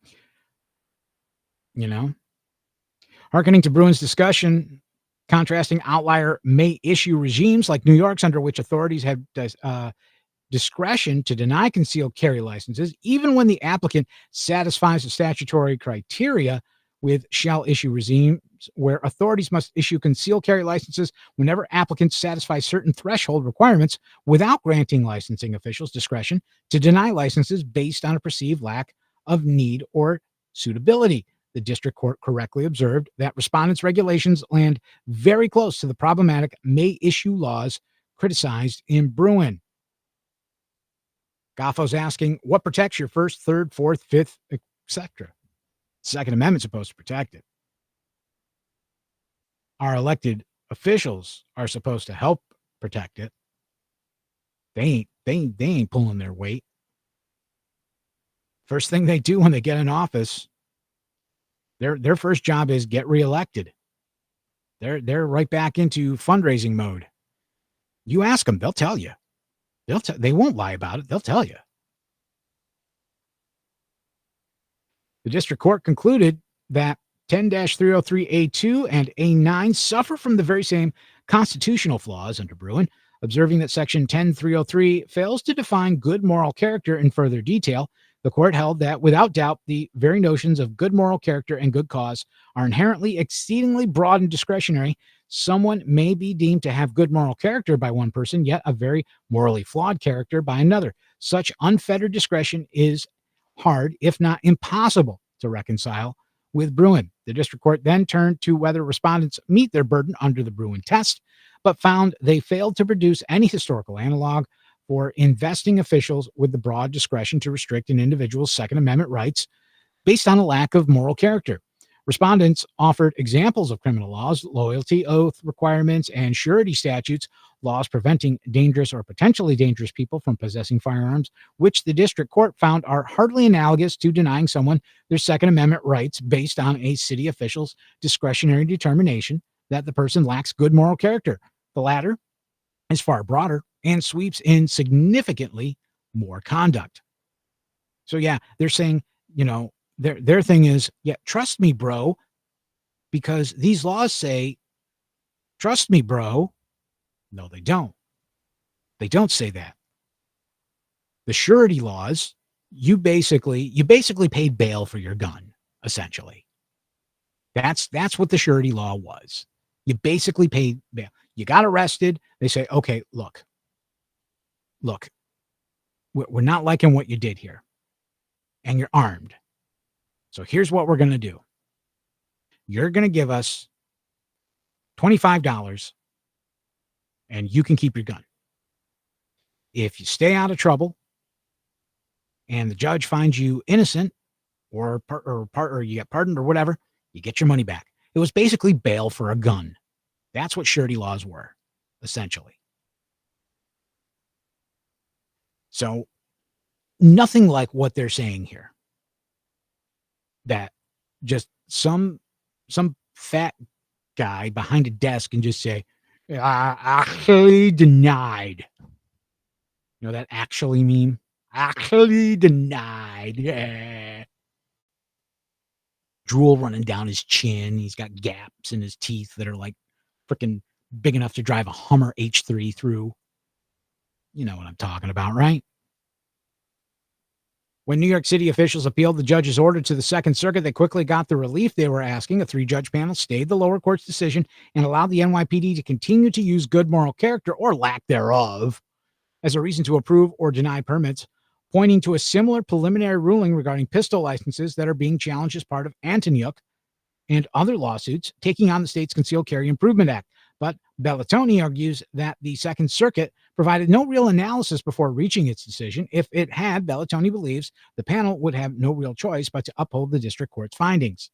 Hearkening to Bruin's discussion, contrasting outlier may issue regimes like New York's, under which authorities have discretion to deny concealed carry licenses, even when the applicant satisfies the statutory criteria, with shall issue regimes where authorities must issue concealed carry licenses whenever applicants satisfy certain threshold requirements without granting licensing officials discretion to deny licenses based on a perceived lack of need or suitability. The district court correctly observed that respondents' regulations land very close to the problematic may issue laws criticized in Bruin. Gaffo's asking, what protects your First, Third, Fourth, Fifth, etc.? Second Amendment's supposed to protect it. Our elected officials are supposed to help protect it. They ain't pulling their weight. First thing they do when they get in office, their first job is get reelected. They're right back into fundraising mode. You ask them, they'll tell you. They won't lie about it. They'll tell you. The district court concluded that 10-303A2 and A9 suffer from the very same constitutional flaws under Bruin, observing that Section 10303 fails to define good moral character in further detail. The court held that, without doubt, the very notions of good moral character and good cause are inherently exceedingly broad and discretionary. Someone may be deemed to have good moral character by one person, yet a very morally flawed character by another. Such unfettered discretion is hard, if not impossible, to reconcile with Bruin. The district court then turned to whether respondents meet their burden under the Bruin test, but found they failed to produce any historical analog for investing officials with the broad discretion to restrict an individual's Second Amendment rights based on a lack of moral character. Respondents offered examples of criminal laws, loyalty oath requirements, and surety statutes, laws preventing dangerous or potentially dangerous people from possessing firearms, which the district court found are hardly analogous to denying someone their Second Amendment rights based on a city official's discretionary determination that the person lacks good moral character. The latter is far broader and sweeps in significantly more conduct. So yeah, they're saying, their thing is, trust me, bro, because these laws say, trust me, bro. No, they don't. They don't say that. The surety laws, you basically paid bail for your gun, essentially. That's what the surety law was. You basically paid bail. You got arrested. They say, okay, look, we're not liking what you did here. And you're armed. So here's what we're going to do. You're going to give us $25, and you can keep your gun. If you stay out of trouble and the judge finds you innocent or you get pardoned or whatever, you get your money back. It was basically bail for a gun. That's what surety laws were, essentially. So nothing like what they're saying here. That just some fat guy behind a desk and just say, actually denied. You know that actually meme? Actually denied. Yeah. Drool running down his chin. He's got gaps in his teeth that are like freaking big enough to drive a Hummer H3 through. You know what I'm talking about, right? When New York City officials appealed the judge's order to the Second Circuit, they quickly got the relief they were asking. A 3-judge panel stayed the lower court's decision and allowed the NYPD to continue to use good moral character, or lack thereof, as a reason to approve or deny permits, pointing to a similar preliminary ruling regarding pistol licenses that are being challenged as part of Antonyuk and other lawsuits taking on the state's Concealed Carry Improvement Act. But Bellatoni argues that the Second Circuit provided no real analysis before reaching its decision. If it had, Bellatoni believes the panel would have no real choice but to uphold the district court's findings.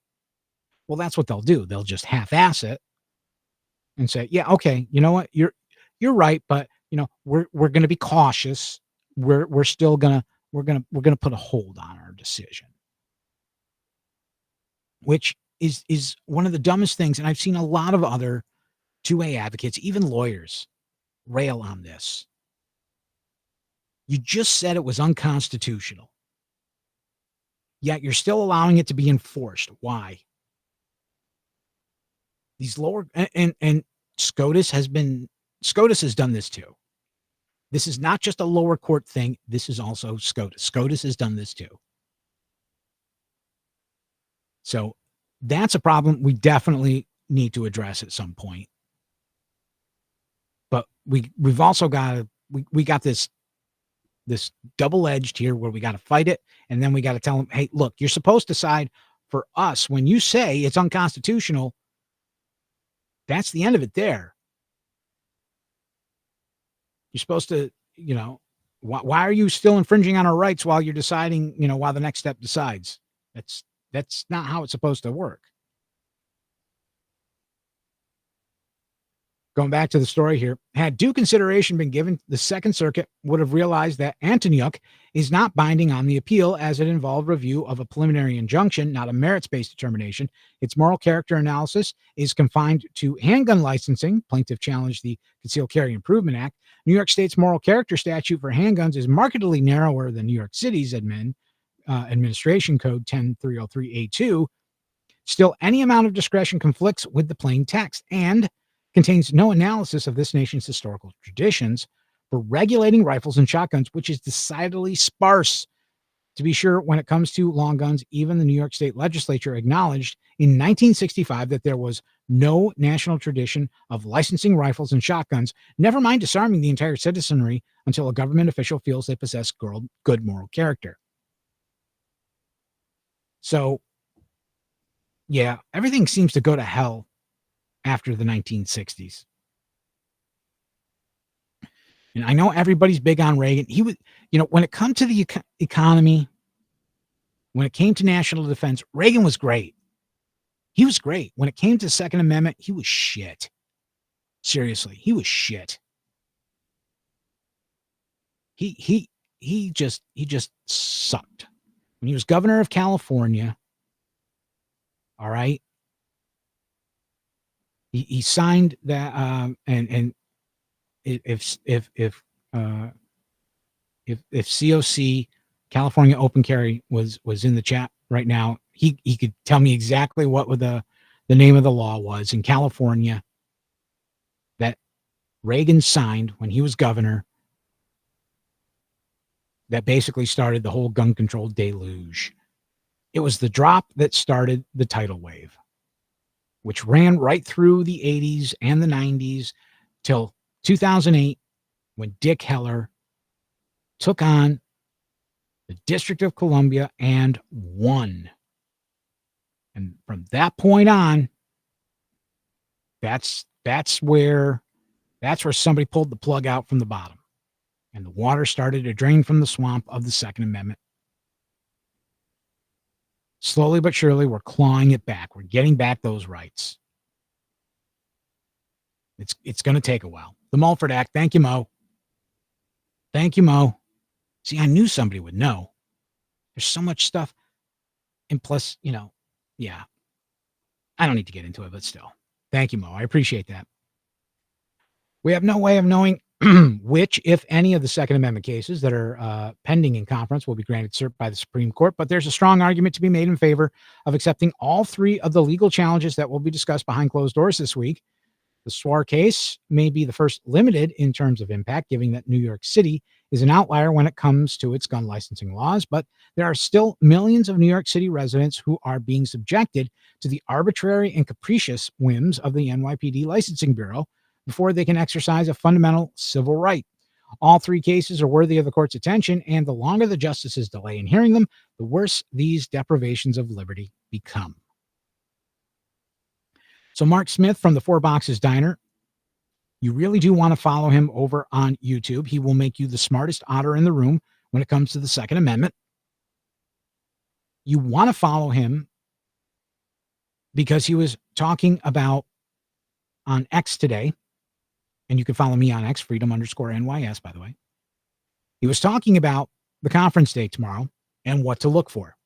Well, that's what they'll do. They'll just half-ass it and say, yeah, okay, you know what? You're right, but you know, we're going to be cautious. We're still going to put a hold on our decision. Which is one of the dumbest things, and I've seen a lot of other 2A advocates, even lawyers, rail on this. You just said it was unconstitutional, yet you're still allowing it to be enforced. Why? These lower and SCOTUS has done this too. This is not just a lower court thing. This is also SCOTUS. SCOTUS has done this too. So that's a problem we definitely need to address at some point. But we've also got we got this double-edged here where we got to fight it, and then we got to tell them, hey, look, you're supposed to side for us. When you say it's unconstitutional, that's the end of it there. You're supposed to, you know, why are you still infringing on our rights while you're deciding, you know, while the next step decides? That's not how it's supposed to work. Going back to the story here, had due consideration been given, the Second Circuit would have realized that Antonyuk is not binding on the appeal, as it involved review of a preliminary injunction, not a merits-based determination. Its moral character analysis is confined to handgun licensing. Plaintiff challenged the Concealed Carry Improvement Act. New York State's moral character statute for handguns is markedly narrower than New York City's Administration Code 10303A2. Still, any amount of discretion conflicts with the plain text and contains no analysis of this nation's historical traditions for regulating rifles and shotguns, which is decidedly sparse. To be sure, when it comes to long guns, even the New York State legislature acknowledged in 1965 that there was no national tradition of licensing rifles and shotguns, never mind disarming the entire citizenry until a government official feels they possess good moral character. So, yeah, everything seems to go to hell after the 1960s. And I know everybody's big on Reagan. He was, you know, when it comes to the economy, when it came to national defense, Reagan was great. He was great. When it came to Second Amendment, he was shit. Seriously, he was shit. He just sucked. When he was governor of California, all right, he signed that, and if COC, California Open Carry, was in the chat right now, he could tell me exactly what the name of the law was in California that Reagan signed when he was governor, that basically started the whole gun control deluge. It was the drop that started the tidal wave, which ran right through the 80s and the 90s till 2008, when Dick Heller took on the District of Columbia and won. And from that point on, that's That's where somebody pulled the plug out from the bottom, and the water started to drain from the swamp of the Second Amendment. Slowly but surely, we're clawing it back. We're getting back those rights. It's going to take a while. The Mulford Act. Thank you, Mo. Thank you, Mo. See, I knew somebody would know. There's so much stuff. And plus, yeah. I don't need to get into it, but still. Thank you, Mo. I appreciate that. We have no way of knowing which, if any, of the Second Amendment cases that are pending in conference will be granted cert by the Supreme Court, but there's a strong argument to be made in favor of accepting all three of the legal challenges that will be discussed behind closed doors this week. The Swar case may be the first limited in terms of impact, given that New York City is an outlier when it comes to its gun licensing laws, but there are still millions of New York City residents who are being subjected to the arbitrary and capricious whims of the NYPD Licensing Bureau before they can exercise a fundamental civil right. All three cases are worthy of the court's attention, and the longer the justices delay in hearing them, the worse these deprivations of liberty become. So Mark Smith from the Four Boxes Diner, you really do want to follow him over on YouTube. He will make you the smartest otter in the room when it comes to the Second Amendment. You want to follow him because he was talking about on X today, and you can follow me on X, freedom_NYS, by the way. He was talking about the conference day tomorrow and what to look for.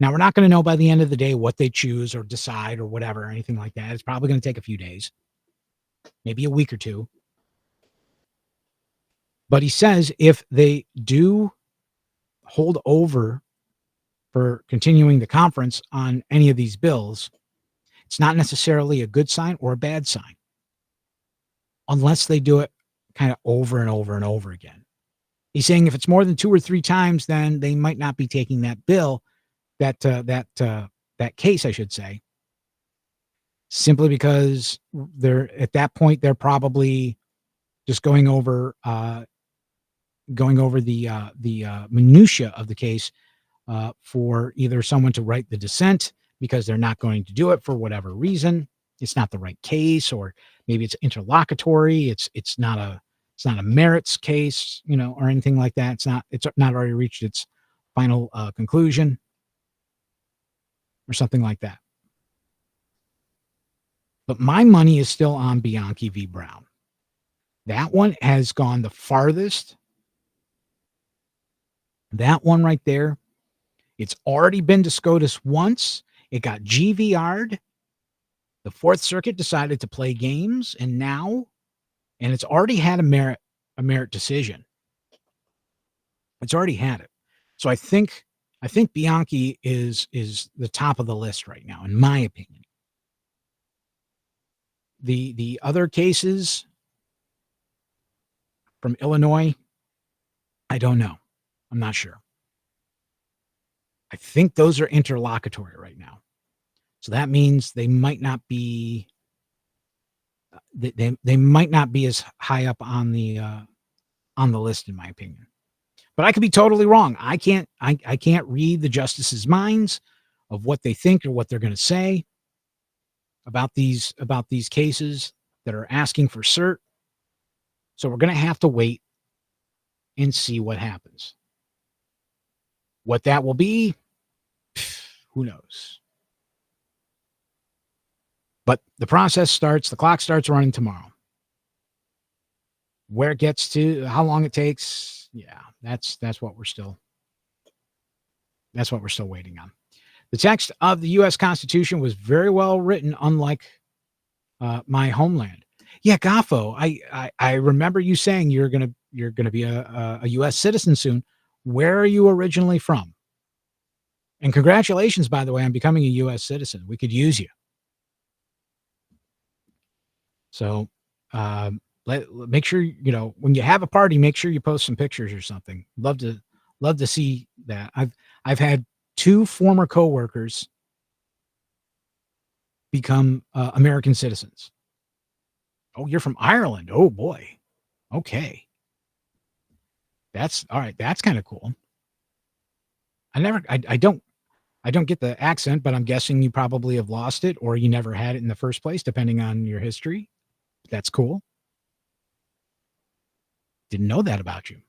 Now, we're not going to know by the end of the day what they choose or decide or whatever, or anything like that. It's probably going to take a few days, maybe a week or two. But he says if they do hold over for continuing the conference on any of these bills, it's not necessarily a good sign or a bad sign, unless they do it kind of over and over and over again. He's saying if it's more than 2 or 3 times, then they might not be taking that bill, that case, I should say, simply because they're at that point they're probably just going over the minutia of the case for either someone to write the dissent because they're not going to do it for whatever reason. It's not the right case, or maybe it's interlocutory. It's not a merits case, or anything like that. It's not already reached its final conclusion, or something like that. But my money is still on Bianchi v. Brown. That one has gone the farthest. That one right there, it's already been to SCOTUS once. It got GVR'd. The Fourth Circuit decided to play games, and it's already had a merit decision. It's already had it. So I think Bianchi is the top of the list right now, in my opinion. The other cases from Illinois, I don't know. I'm not sure. I think those are interlocutory right now. So that means they might not be they might not be as high up on the list, in my opinion. But I could be totally wrong. I can't read the justices' minds of what they think or what they're going to say about these cases that are asking for cert. So we're going to have to wait and see what happens. What that will be, who knows? But the process starts, the clock starts running tomorrow. Where it gets to, how long it takes, yeah, that's what we're still waiting on. The text of the U.S. Constitution was very well written, unlike my homeland. Yeah, Gaffo, I remember you saying you're gonna be a U.S. citizen soon. Where are you originally from? And congratulations, by the way, on becoming a U.S. citizen. We could use you. So make sure, when you have a party, make sure you post some pictures or something. Love to see that. I've had 2 former coworkers become American citizens. Oh, you're from Ireland. Oh boy. Okay. That's all right. That's kind of cool. I don't I don't get the accent, but I'm guessing you probably have lost it or you never had it in the first place, depending on your history. That's cool. Didn't know that about you.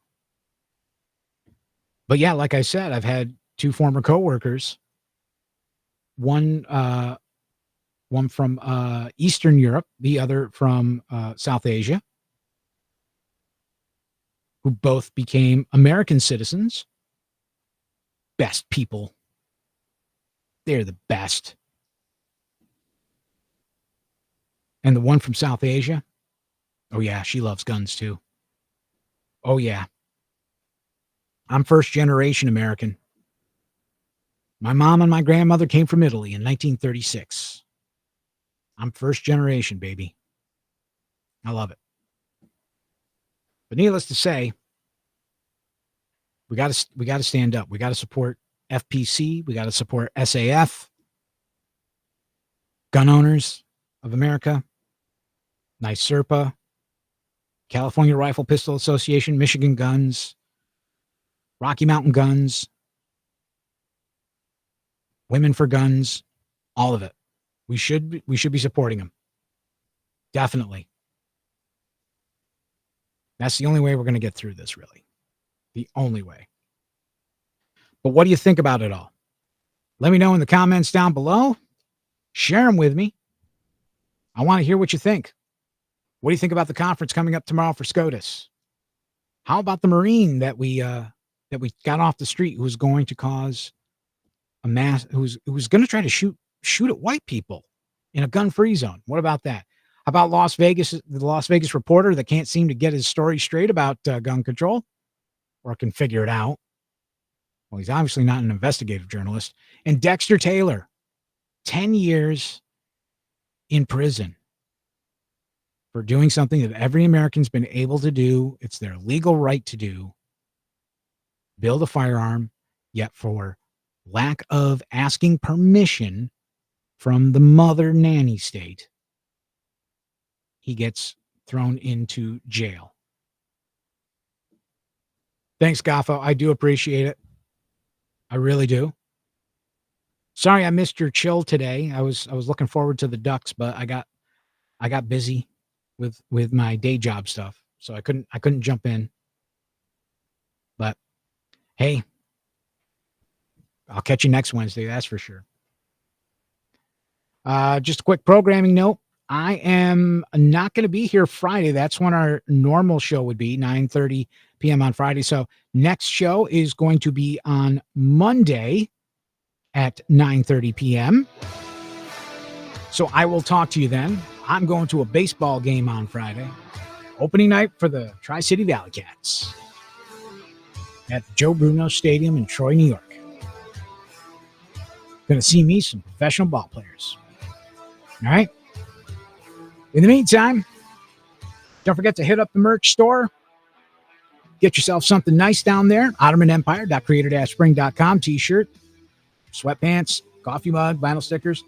But yeah, like I said, I've had 2 former coworkers. One from Eastern Europe, the other from South Asia, who both became American citizens. Best people. They're the best. And the one from South Asia, oh yeah, she loves guns too. Oh yeah. I'm first generation American. My mom and my grandmother came from Italy in 1936. I'm first generation, baby. I love it. But needless to say, we got to stand up. We got to support FPC. We got to support SAF, Gun Owners of America, NYSERPA, California Rifle Pistol Association, Michigan Guns, Rocky Mountain Guns, Women for Guns, all of it. We should be supporting them. Definitely. That's the only way we're going to get through this, really. The only way. But what do you think about it all? Let me know in the comments down below. Share them with me. I want to hear what you think. What do you think about the conference coming up tomorrow for SCOTUS? How about the Marine that we got off the street who was going to cause a mass, who was going to try to shoot at white people in a gun-free zone? What about that? How about the Las Vegas reporter that can't seem to get his story straight about gun control or can figure it out? Well, he's obviously not an investigative journalist. And Dexter Taylor, 10 years in prison for doing something that every American's been able to do. It's their legal right to do. Build a firearm, yet for lack of asking permission from the mother nanny state, he gets thrown into jail. Thanks, Gaffa. I do appreciate it. I really do. Sorry I missed your chill today. I was looking forward to the Ducks, but I got busy with my day job stuff, so I couldn't jump in. But hey, I'll catch you next Wednesday, that's for sure. Just a quick programming note. I am not going to be here Friday. That's when our normal show would be, 9:30 p.m. on Friday. So next show is going to be on Monday at 9:30 p.m. So I will talk to you then. I'm going to a baseball game on Friday. Opening night for the Tri-City Valley Cats at the Joe Bruno Stadium in Troy, New York. Going to see me some professional ball players. All right. In the meantime, don't forget to hit up the merch store. Get yourself something nice down there. OttomanEmpire.creator-spring.com. T-shirt, sweatpants, coffee mug, vinyl stickers,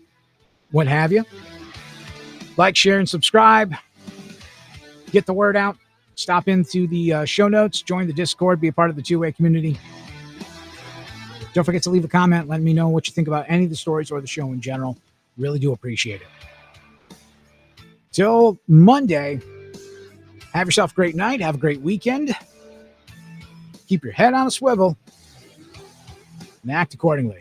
what have you. Like, share, and subscribe. Get the word out. Stop into the show notes. Join the Discord. Be a part of the two-way community. Don't forget to leave a comment. Let me know what you think about any of the stories or the show in general. Really do appreciate it. Till Monday, have yourself a great night. Have a great weekend. Keep your head on a swivel and act accordingly.